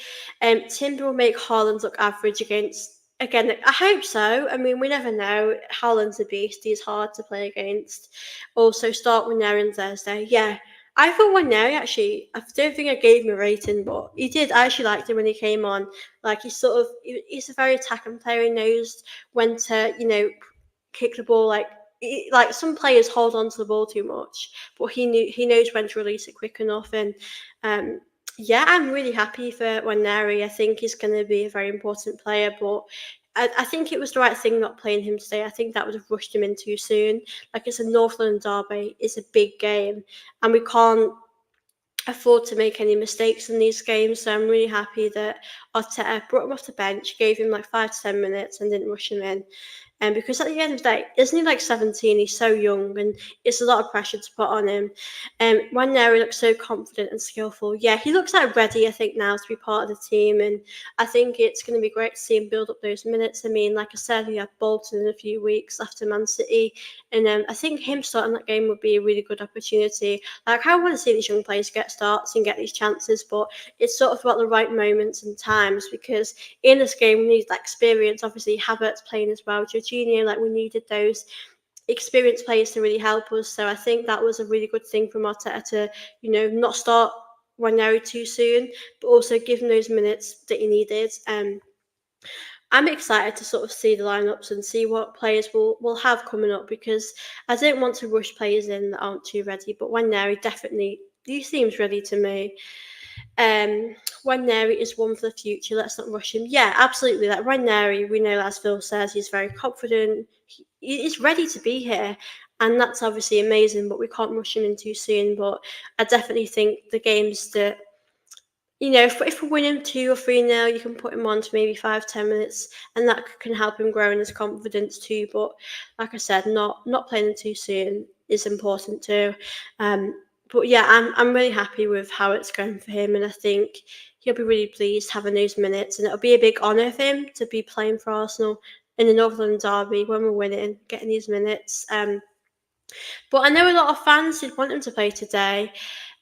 Timber will make Haaland look average against. Again, I hope so. I mean, we never know. Haaland's a beast. He's hard to play against. Also, start with Neri on Thursday. Yeah, I thought Neri actually. I don't think I gave him a rating, but he did. I actually liked him when he came on. Like he's a very attacking player. He knows when to, kick the ball like some players hold on to the ball too much, but he knows when to release it quick enough. And yeah, I'm really happy for Waneri. I think he's going to be a very important player, but I think it was the right thing not playing him today. I think that would have rushed him in too soon. Like it's a North London derby, it's a big game, and we can't afford to make any mistakes in these games. So I'm really happy that Arteta brought him off the bench, gave him like 5 to 10 minutes, and didn't rush him in. And because at the end of the day, isn't he like 17? He's so young, and it's a lot of pressure to put on him. When he looks so confident and skillful, yeah, he looks like ready. I think now to be part of the team, and I think it's going to be great to see him build up those minutes. I mean, like I said, he had Bolton in a few weeks after Man City, and I think him starting that game would be a really good opportunity. Like I want to see these young players get starts and get these chances, but it's sort of about the right moments and times because in this game we need that experience. Obviously, Havertz playing as well, Jorginho, like we needed those experienced players to really help us. So I think that was a really good thing from Arteta to, not start Waneri too soon, but also give him those minutes that he needed. I'm excited to sort of see the lineups and see what players will have coming up because I don't want to rush players in that aren't too ready. But Waneri definitely he seems ready to me. Waneri is one for the future. Let's not rush him. Yeah, absolutely. Like Waneri, we know as Phil says, he's very confident. He's ready to be here, and that's obviously amazing. But we can't rush him in too soon. But I definitely think the games that if we're winning 2 or 3-0, you can put him on to maybe 5, 10 minutes, and that can help him grow in his confidence too. But like I said, not playing him too soon is important too. But yeah, I'm really happy with how it's going for him, and I think he'll be really pleased having those minutes, and it'll be a big honour for him to be playing for Arsenal in the Northern Derby when we're winning, getting these minutes. But I know a lot of fans did want him to play today.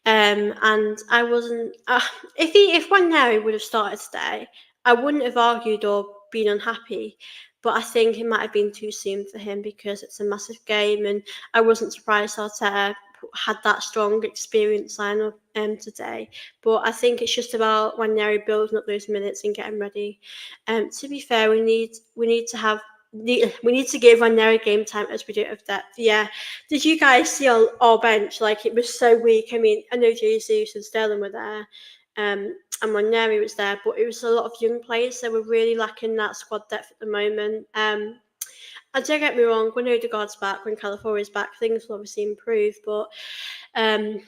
And I wasn't. If Waneri would have started today, I wouldn't have argued or being unhappy. But I think it might have been too soon for him because it's a massive game, and I wasn't surprised Arteta had that strong experience lineup today. But I think it's just about Ranieri building up those minutes and getting ready. To be fair, we need to have we need to give Ranieri game time as we do of depth. Yeah. Did you guys see our bench? Like, it was so weak. I mean, I know Jesus and Sterling were there, and Ranieri was there, but it was a lot of young players. They were really lacking that squad depth at the moment. And don't get me wrong, when Odegaard's back, when Calafiori's back, things will obviously improve. But um,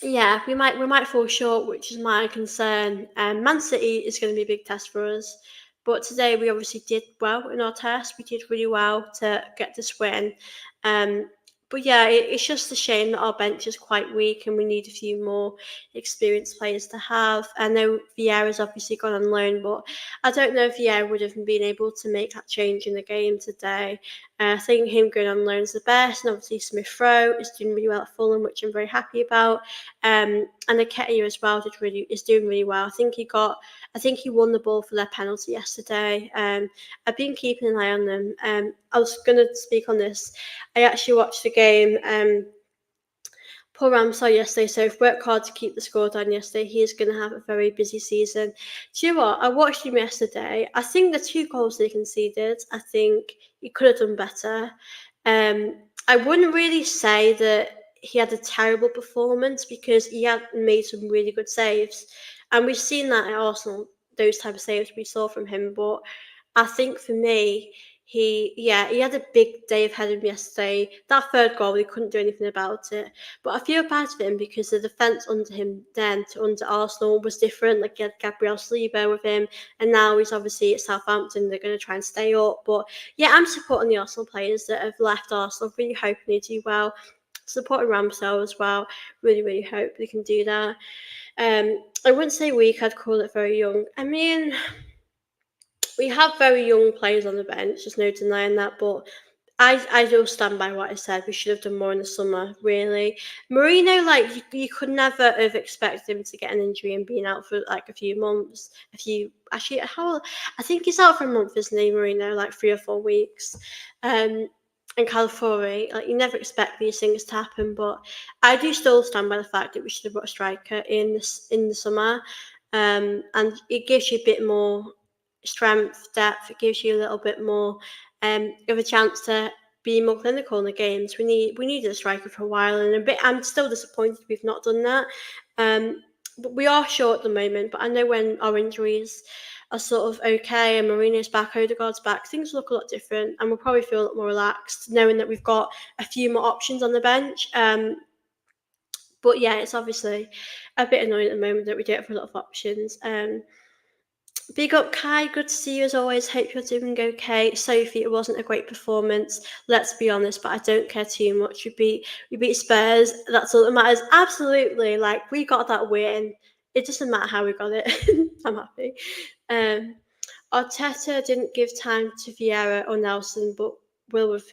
yeah, we might fall short, which is my concern. Man City is going to be a big test for us, but today we obviously did well in our test. We did really well to get this win. Um, but yeah, it's just a shame that our bench is quite weak, and we need a few more experienced players to have. I know Vieira's obviously gone on loan, but I don't know if Vieira would have been able to make that change in the game today. I think him going on loan is the best, and obviously Smith Rowe is doing really well at Fulham, which I'm very happy about. And Nketiah as well is doing really well. I think he won the ball for their penalty yesterday. I've been keeping an eye on them. I was going to speak on this. I actually watched the game. Poor Ramsay yesterday, so if worked hard to keep the score down yesterday, he is going to have a very busy season. Do you know what? I watched him yesterday. I think the 2 goals they conceded, I think he could have done better. I wouldn't really say that he had a terrible performance because he had made some really good saves. And we've seen that at Arsenal, those type of saves we saw from him. But I think for me, he had a big day of heading yesterday. That 3rd goal, we couldn't do anything about it. But I feel bad for him because the defence under him then to under Arsenal was different. Like, he had Gabriel Saliba with him, and now he's obviously at Southampton. They're going to try and stay up. But yeah, I'm supporting the Arsenal players that have left Arsenal. Really hoping they do well. Supporting Ramsdale as well. Really, really hope they can do that. I wouldn't say weak. I'd call it very young. I mean, we have very young players on the bench. There's no denying that, but I do stand by what I said. We should have done more in the summer, really. Marino, like, you could never have expected him to get an injury and being out for like a few months. Actually, I think he's out for a month, isn't he, Marino? Like 3 or 4 weeks. And Calafiori, like, you never expect these things to happen, but I do still stand by the fact that we should have got a striker in the summer. And it gives you a bit more strength, depth. It gives you a little bit more of a chance to be more clinical in the games. We needed a striker for a while, and I'm still disappointed we've not done that. But we are short at the moment. But I know when our injuries are sort of okay and Marino's back, Odegaard's back, things look a lot different, and we'll probably feel a lot more relaxed knowing that we've got a few more options on the bench. But yeah, it's obviously a bit annoying at the moment that we don't have a lot of options. Big up Kai, good to see you as always. Hope you're doing okay. Sophie, it wasn't a great performance. Let's be honest, but I don't care too much. We beat Spurs. That's all that matters. Absolutely, like, we got that win. It doesn't matter how we got it. I'm happy. Um, Arteta didn't give time to Vieira or Nelson, but will with.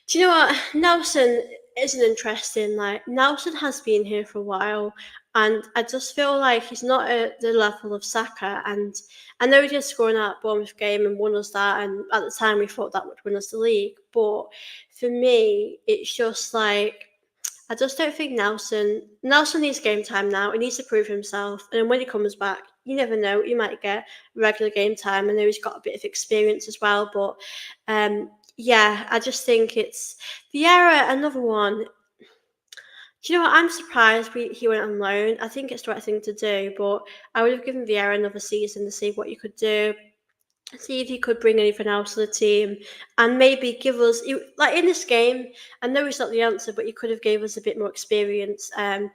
Do you know what? Nelson isn't interesting. Like, Nelson has been here for a while, and I just feel like he's not at the level of Saka. And I know he did score in that Bournemouth game and won us that, and at the time we thought that would win us the league. But for me, it's just like, I just don't think Nelson needs game time now. He needs to prove himself, and then when he comes back, you never know. He might get regular game time. I know he's got a bit of experience as well, but yeah, I just think it's Vieira, another one. Do you know what? I'm surprised he went on loan. I think it's the right thing to do, but I would have given Vieira another season to see what you could do, see if he could bring anything else to the team, and maybe give us, like, in this game. I know he's not the answer, but he could have gave us a bit more experience. So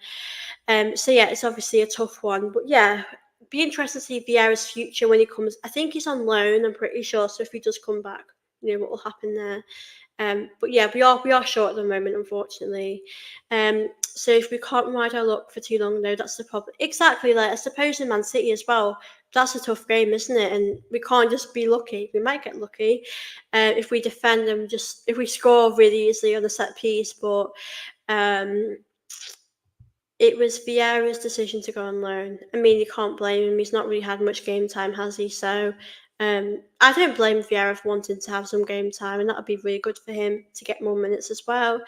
yeah, it's obviously a tough one, but yeah, be interested to see Vieira's future when he comes. I think he's on loan. I'm pretty sure. So if he does come back, what will happen there. But yeah, we are short at the moment, unfortunately. So if we can't ride our luck for too long, though, that's the problem. Exactly, like, I suppose in Man City as well, that's a tough game, isn't it? And we can't just be lucky. We might get lucky if we defend and if we score really easily on a set piece. But um, it was Vieira's decision to go on loan. I mean, you can't blame him. He's not really had much game time, has he? So I don't blame Vieira for wanting to have some game time, and that would be really good for him to get more minutes as well.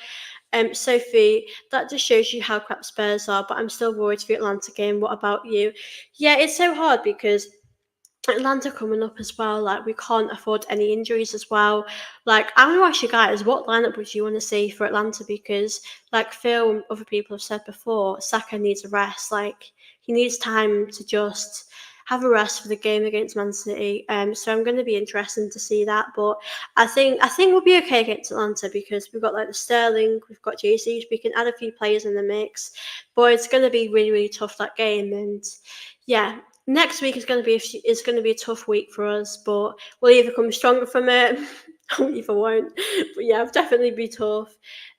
Sophie, that just shows you how crap Spurs are, but I'm still worried for the Atlanta game. What about you? Yeah, it's so hard because Atlanta coming up as well. Like, we can't afford any injuries as well. Like, I want to ask you guys, what lineup would you want to see for Atlanta? Because, like Phil and other people have said before, Saka needs a rest. Like, he needs time to just have a rest for the game against Man City. So I'm going to be interested to see that. But I think we'll be okay against Atlanta because we've got like the Sterling, we've got Jesus, we can add a few players in the mix. But it's going to be really really tough that game, and yeah, next week is going to be a tough week for us, but we'll either come stronger from it or either won't. But yeah, it'll definitely be tough.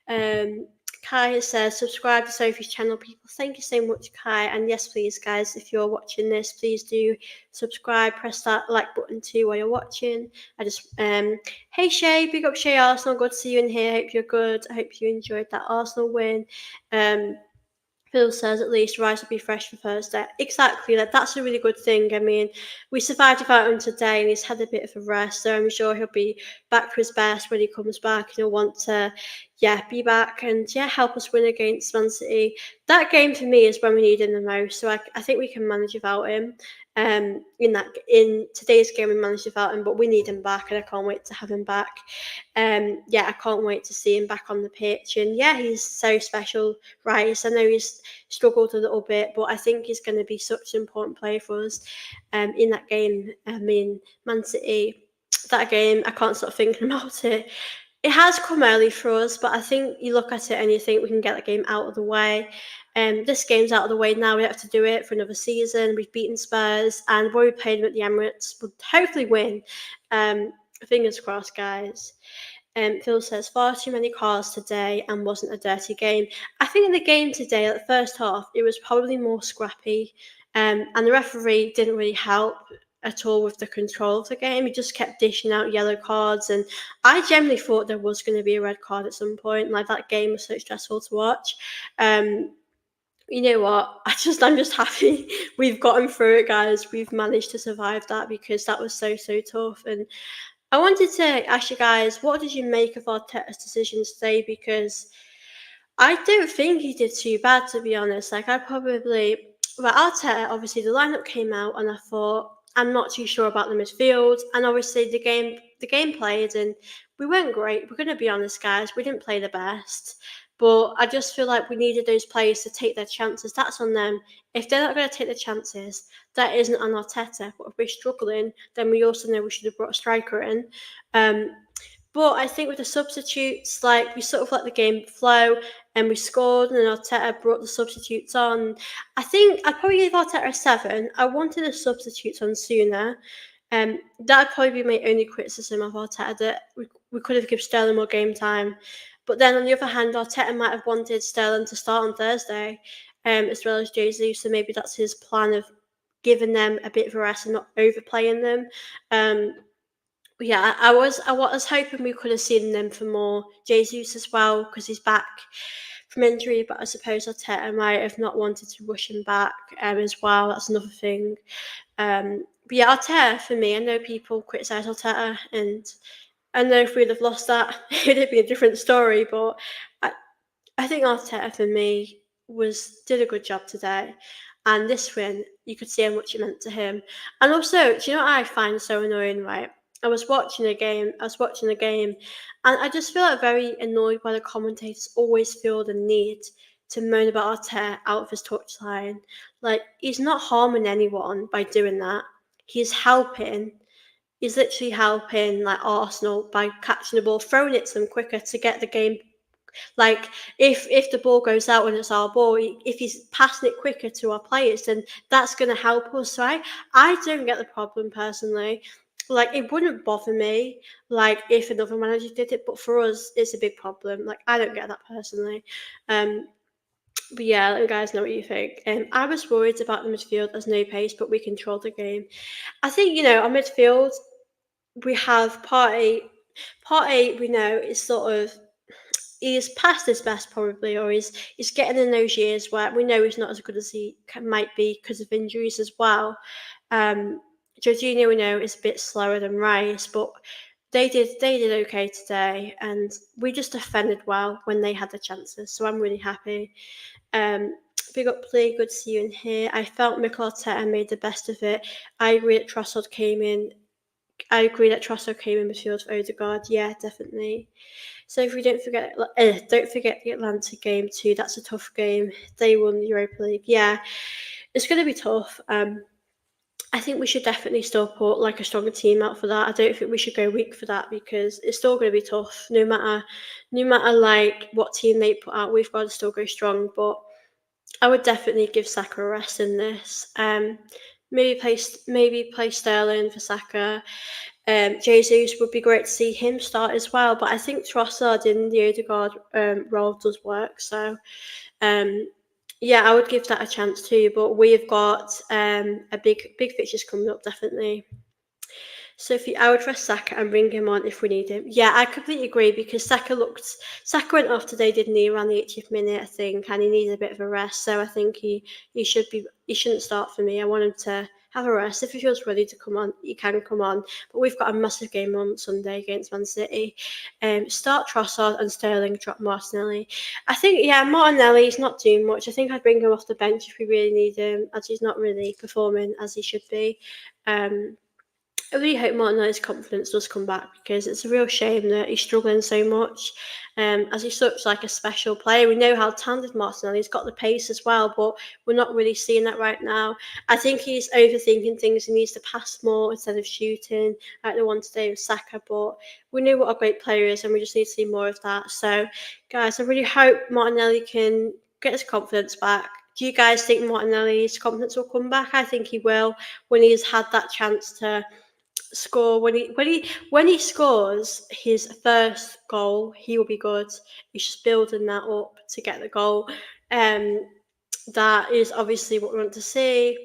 Um, Kai has said, subscribe to Sophie's channel, people. Thank you so much, Kai. And yes, please, guys, if you're watching this, please do subscribe. Press that like button too while you're watching. Hey Shay, big up Shay Arsenal. Good to see you in here. Hope you're good. I hope you enjoyed that Arsenal win. Um, Phil says at least rice will be fresh for Thursday. Exactly, like that's a really good thing. I mean, we survived without him today, and he's had a bit of a rest, so I'm sure he'll be back to his best when he comes back. And he'll want to, yeah, be back and yeah, help us win against Man City. That game for me is when we need him the most. So I think we can manage without him. In today's game we managed without him, but we need him back, and I can't wait to have him back. Yeah, I can't wait to see him back on the pitch, and yeah, he's so special, Rice. I know he's struggled a little bit, but I think he's going to be such an important player for us. In that game, I mean, Man City, that game, I can't stop thinking about it. It has come early for us, but I think you look at it and you think we can get the game out of the way. This game's out of the way now. We have to do it for another season. We've beaten Spurs, and where we played them at the Emirates, we'll hopefully win. Fingers crossed, guys. Phil says, far too many cars today and wasn't a dirty game. I think in the game today, at the first half, it was probably more scrappy, and the referee didn't really help at all with the control of the game. He just kept dishing out yellow cards, and I generally thought there was going to be a red card at some point. Like, that game was so stressful to watch. You know what? I'm just happy we've gotten through it, guys. We've managed to survive that because that was so so tough. And I wanted to ask you guys, what did you make of Arteta's decisions today? Because I don't think he did too bad, to be honest. Like, well, Arteta, obviously, the lineup came out, and I thought, I'm not too sure about the midfield. And obviously, the game played, and we weren't great. We're going to be honest, guys. We didn't play the best. But I just feel like we needed those players to take their chances. That's on them. If they're not going to take the chances, that isn't on Arteta. But if we're struggling, then we also know we should have brought a striker in. Um, but I think with the substitutes, like, we sort of let the game flow, and we scored, and then Arteta brought the substitutes on. I think I'd probably give Arteta a 7. I wanted the substitutes on sooner. That'd probably be my only criticism of Arteta, that we could have given Sterling more game time. But then on the other hand, Arteta might have wanted Sterling to start on Thursday, as well as Jesus. So maybe that's his plan of giving them a bit of a rest and not overplaying them. Um, yeah, I was hoping we could have seen them for more. Jesus as well, because he's back from injury, but I suppose Arteta might have not wanted to rush him back, as well. That's another thing. But yeah, Arteta for me. I know people criticise Arteta, and I know if we'd have lost that, it'd be a different story. But I, I think Arteta for me did a good job today, and this win, you could see how much it meant to him. And also, do you know what I find so annoying? Right, I was watching the game, and I just feel like very annoyed by the commentators. Always feel the need to moan about Arteta out of his touchline. Like, he's not harming anyone by doing that. He's helping. He's literally helping, like, Arsenal by catching the ball, throwing it to them quicker to get the game. Like, if the ball goes out and it's our ball, if he's passing it quicker to our players, then that's going to help us. So I don't get the problem personally. Like, it wouldn't bother me, like, if another manager did it, but for us, it's a big problem. Like, I don't get that personally. Um, but yeah, let you guys know what you think. I was worried about the midfield as no pace, but we controlled the game. I think, our midfield, we have Partey, we know is sort of, he's past his best probably, or he's getting in those years where we know he's not as good as he might be because of injuries as well. Um, Jorginho, we know, is a bit slower than Rice, but they did okay today, and we just defended well when they had the chances. So I'm really happy. Um, Big up play, good to see you in here. I felt Mikel Arteta made the best of it. I agree that Trossard came in. I agree that Trossard came in midfield for Odegaard. Yeah, definitely. So if we don't forget the Atlanta game too. That's a tough game. They won the Europa League. Yeah, it's going to be tough. I think we should definitely still put like a stronger team out for that. I don't think we should go weak for that because it's still going to be tough. No matter like what team they put out, we've got to still go strong. But I would definitely give Saka a rest in this. Maybe play Sterling for Saka. Jesus would be great to see him start as well. But I think Trossard in the Odegaard role does work. So um, yeah, I would give that a chance too. But we've got a big fixtures coming up definitely. Sophie, I would trust Saka and bring him on if we need him. Yeah, I completely agree because Saka went off today, didn't he? Around the 80th minute, I think, and he needed a bit of a rest. So I think he shouldn't start for me. I want him to have a rest. If he feels ready to come on, he can come on. But we've got a massive game on Sunday against Man City. Start Trossard and Sterling, drop Martinelli. I think Martinelli's not doing much. I think I'd bring him off the bench if we really need him, as he's not really performing as he should be. Um, I really hope Martinelli's confidence does come back because it's a real shame that he's struggling so much. As he's such like a special player, we know how talented Martinelli. He's got the pace as well, but we're not really seeing that right now. I think he's overthinking things. He needs to pass more instead of shooting, like the one today with Saka. But we know what a great player is, and we just need to see more of that. So, guys, I really hope Martinelli can get his confidence back. Do you guys think Martinelli's confidence will come back? I think he will when he's had that chance to score when he scores his first goal, he will be good. He's just building that up to get the goal. Um, that is obviously what we want to see.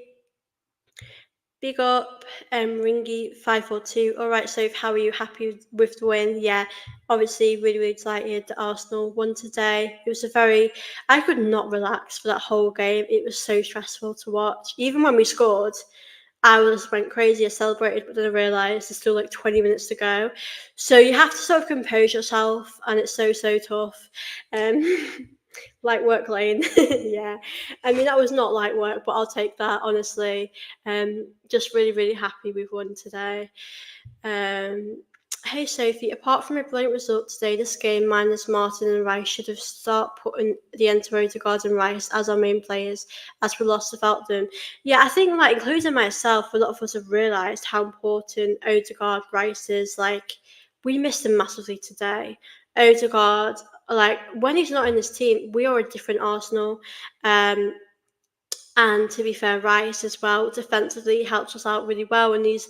Big up, Ringy 542. All right, so how are you happy with the win? Yeah, obviously really excited that Arsenal won today. It was I could not relax for that whole game. It was so stressful to watch. Even when we scored, I just went crazy. I celebrated, but then I realised there's still like 20 minutes to go. So you have to sort of compose yourself, and it's so tough. Um, light work lane, yeah. I mean that was not light work, but I'll take that honestly. Just really happy we've won today. Um, Hey Sophie, apart from a brilliant result today, this game minus Martin and Rice should have start putting the end to Odegaard and Rice as our main players, as we lost without them. Yeah, I think like including myself, a lot of us have realised how important Odegaard Rice is. Like we missed him massively today. Odegaard, like when he's not in this team, we are a different Arsenal. Um, and to be fair, Rice as well defensively helps us out really well, and he's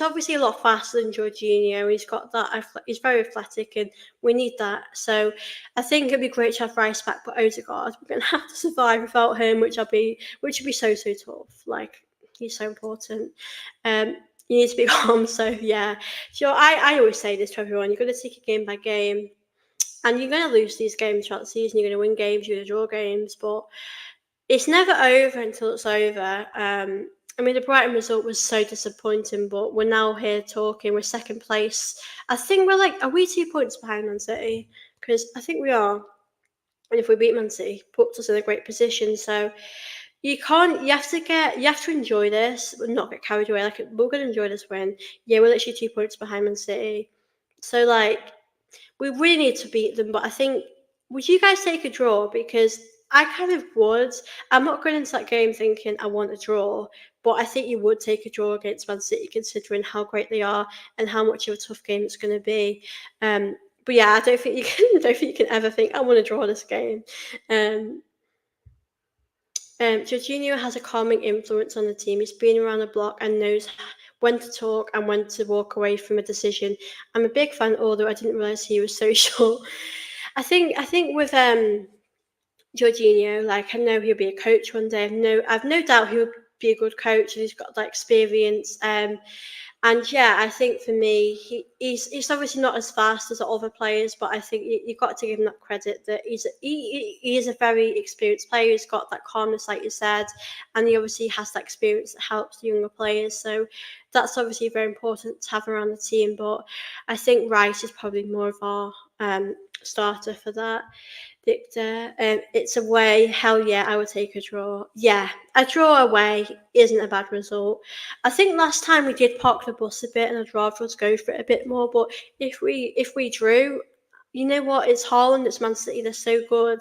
obviously a lot faster than Jorginho. He's got that. He's very athletic, and we need that. So I think it'd be great to have Rice back, but Odegaard, we're gonna have to survive without him, which would be so tough. Like he's so important. You need to be calm. So yeah, sure. I always say this to everyone: you're gonna take it game by game, and you're gonna lose these games throughout the season. You're gonna win games, you're gonna draw games, but it's never over until it's over. I mean, the Brighton result was so disappointing, but we're now here talking. We're second place. I think are we 2 points behind Man City? Because I think we are. And if we beat Man City, puts us in a great position. So you have to enjoy this, but not get carried away. Like, we're going to enjoy this win. Yeah, we're literally 2 points behind Man City. So, like, we really need to beat them, but I think would you guys take a draw? Because I kind of would. I'm not going into that game thinking I want a draw, but I think you would take a draw against Man City considering how great they are and how much of a tough game it's going to be. But yeah, I don't think you can. Don't think you can ever think I want to draw this game. Um, Jorginho has a calming influence on the team. He's been around the block and knows when to talk and when to walk away from a decision. I'm a big fan, although I didn't realise he was so short. I think with Jorginho, like I know he'll be a coach one day. I've no doubt be a good coach and he's got that experience. And yeah, I think for me, he's obviously not as fast as the other players, but I think you've got to give him that credit that he is a very experienced player. He's got that calmness, like you said, and he obviously has that experience that helps the younger players. So that's obviously very important to have around the team. But I think Rice is probably more of our starter for that. Victor, it's away. Hell yeah, I would take a draw. Yeah, a draw away isn't a bad result. I think last time we did park the bus a bit, and I'd rather us go for it a bit more. But if we drew, you know what? It's Haaland, it's Man City. They're so good.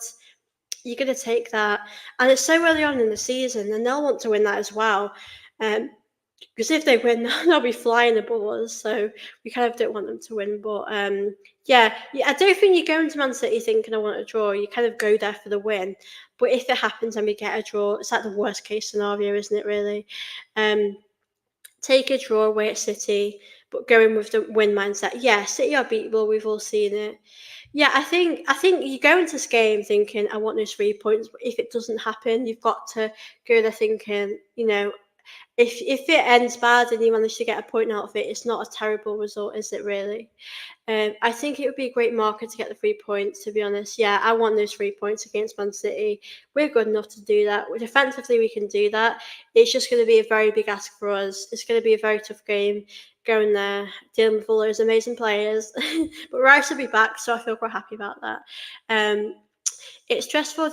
You're gonna take that, and it's so early on in the season, and they'll want to win that as well. Because if they win, they'll be flying above us. So we kind of don't want them to win. But yeah, I don't think you go into Man City thinking I want a draw. You kind of go there for the win. But if it happens and we get a draw, it's like the worst case scenario, isn't it? Really. Take a draw away at City, but going with the win mindset. Yeah, City are beatable. We've all seen it. Yeah, I think you go into this game thinking I want those 3 points, but if it doesn't happen, you've got to go there thinking, if it ends bad and you manage to get a point out of it, it's not a terrible result, is it really? I think it would be a great marker to get the 3 points, to be honest. Yeah, I want those 3 points against Man City. We're good enough to do that. Defensively, we can do that. It's just going to be a very big ask for us. It's going to be a very tough game going there, dealing with all those amazing players. But Rice will be back, so I feel quite happy about that. It's stressful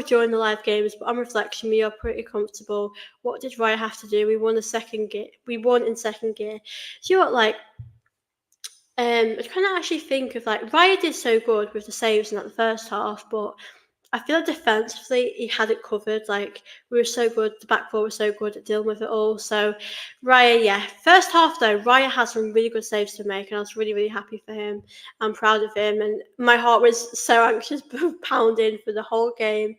during the live games, but on reflection, we are pretty comfortable. What did Raya have to do? We won the second gear. We won in second gear. So you know what, like, I kind of actually think of like Raya did so good with the saves in like the first half, but I feel like defensively he had it covered. Like we were so good, the back four was so good at dealing with it all. So Raya, yeah. First half though, Raya had some really good saves to make, and I was really, really happy for him. I'm proud of him, and my heart was so anxious, pounding for the whole game.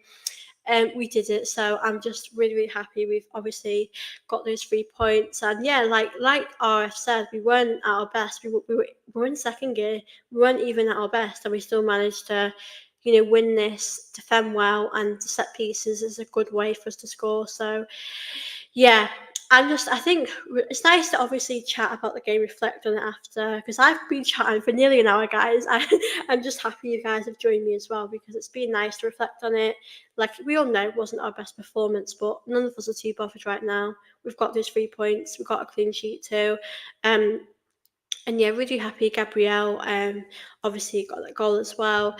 We did it, so I'm just really, really happy. We've obviously got those 3 points, and yeah, like RF said, we weren't at our best. We were in second gear. We weren't even at our best, and we still managed to, win this, defend well, and set pieces is a good way for us to score. So yeah, I think it's nice to obviously chat about the game, reflect on it after, because I've been chatting for nearly an hour, guys. I'm just happy you guys have joined me as well, because it's been nice to reflect on it. Like, we all know it wasn't our best performance, but none of us are too bothered right now. We've got those 3 points, we've got a clean sheet too. And yeah, really happy Gabrielle obviously got that goal as well.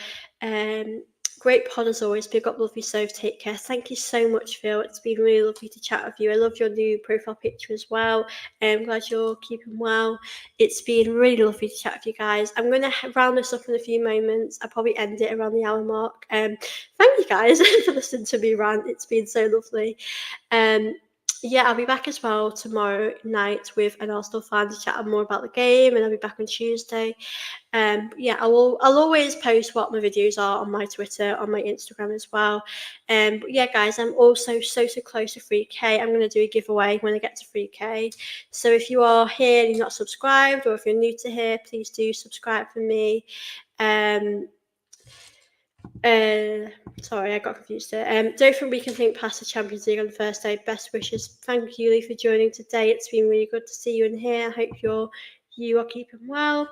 Great pod as always. Big up, lovely Soph. Take care. Thank you so much, Phil. It's been really lovely to chat with you. I love your new profile picture as well. I'm glad you're keeping well. It's been really lovely to chat with you guys. I'm going to round this up in a few moments. I'll probably end it around the hour mark. Thank you guys for listening to me rant. It's been so lovely. Yeah, I'll be back as well tomorrow night with an Arsenal fan to chat more about the game, and I'll be back on Tuesday. Yeah, I'll always post what my videos are on my Twitter, on my Instagram as well. But yeah, guys, I'm also so close to 3K. I'm going to do a giveaway when I get to 3K. So if you are here and you're not subscribed, or if you're new to here, please do subscribe for me. Sorry, I got confused there. Don't think we can think past the Champions League on the first day. Best wishes. Thank you, Lee, for joining today. It's been really good to see you in here. I hope you are keeping well.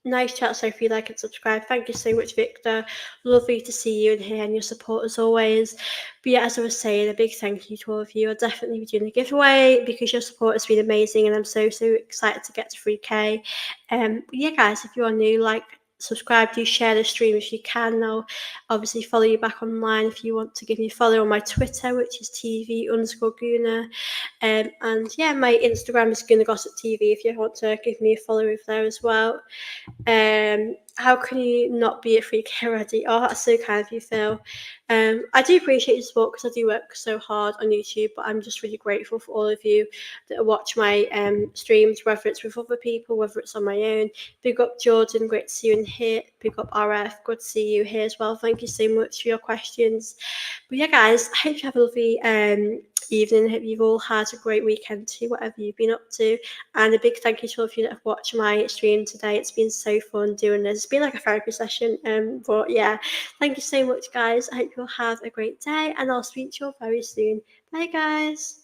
Nice chat, so if you like and subscribe. Thank you so much, Victor. Lovely to see you in here and your support as always. But yeah, as I was saying, a big thank you to all of you. I'll definitely be doing a giveaway because your support has been amazing, and I'm so excited to get to 3K. But yeah, guys, if you are new, subscribe, do share the stream if you can. I'll obviously follow you back online if you want to give me a follow on my Twitter, which is TV_Guna. And yeah, my Instagram is Guna Gossip TV if you want to give me a follow over there as well. How can you not be a 3K already? Oh, that's so kind of you, Phil. I do appreciate your support because I do work so hard on YouTube, but I'm just really grateful for all of you that watch my streams, whether it's with other people, whether it's on my own. Big up Jordan, great to see you in here. Big up RF, good to see you here as well. Thank you so much for your questions. But yeah, guys, I hope you have a lovely evening. I hope you've all had a great weekend too, whatever you've been up to. And a big thank you to all of you that have watched my stream today. It's been so fun doing this, been like a therapy session. But yeah, thank you so much, guys. I hope you'll have a great day, and I'll speak to you all very soon. Bye, guys.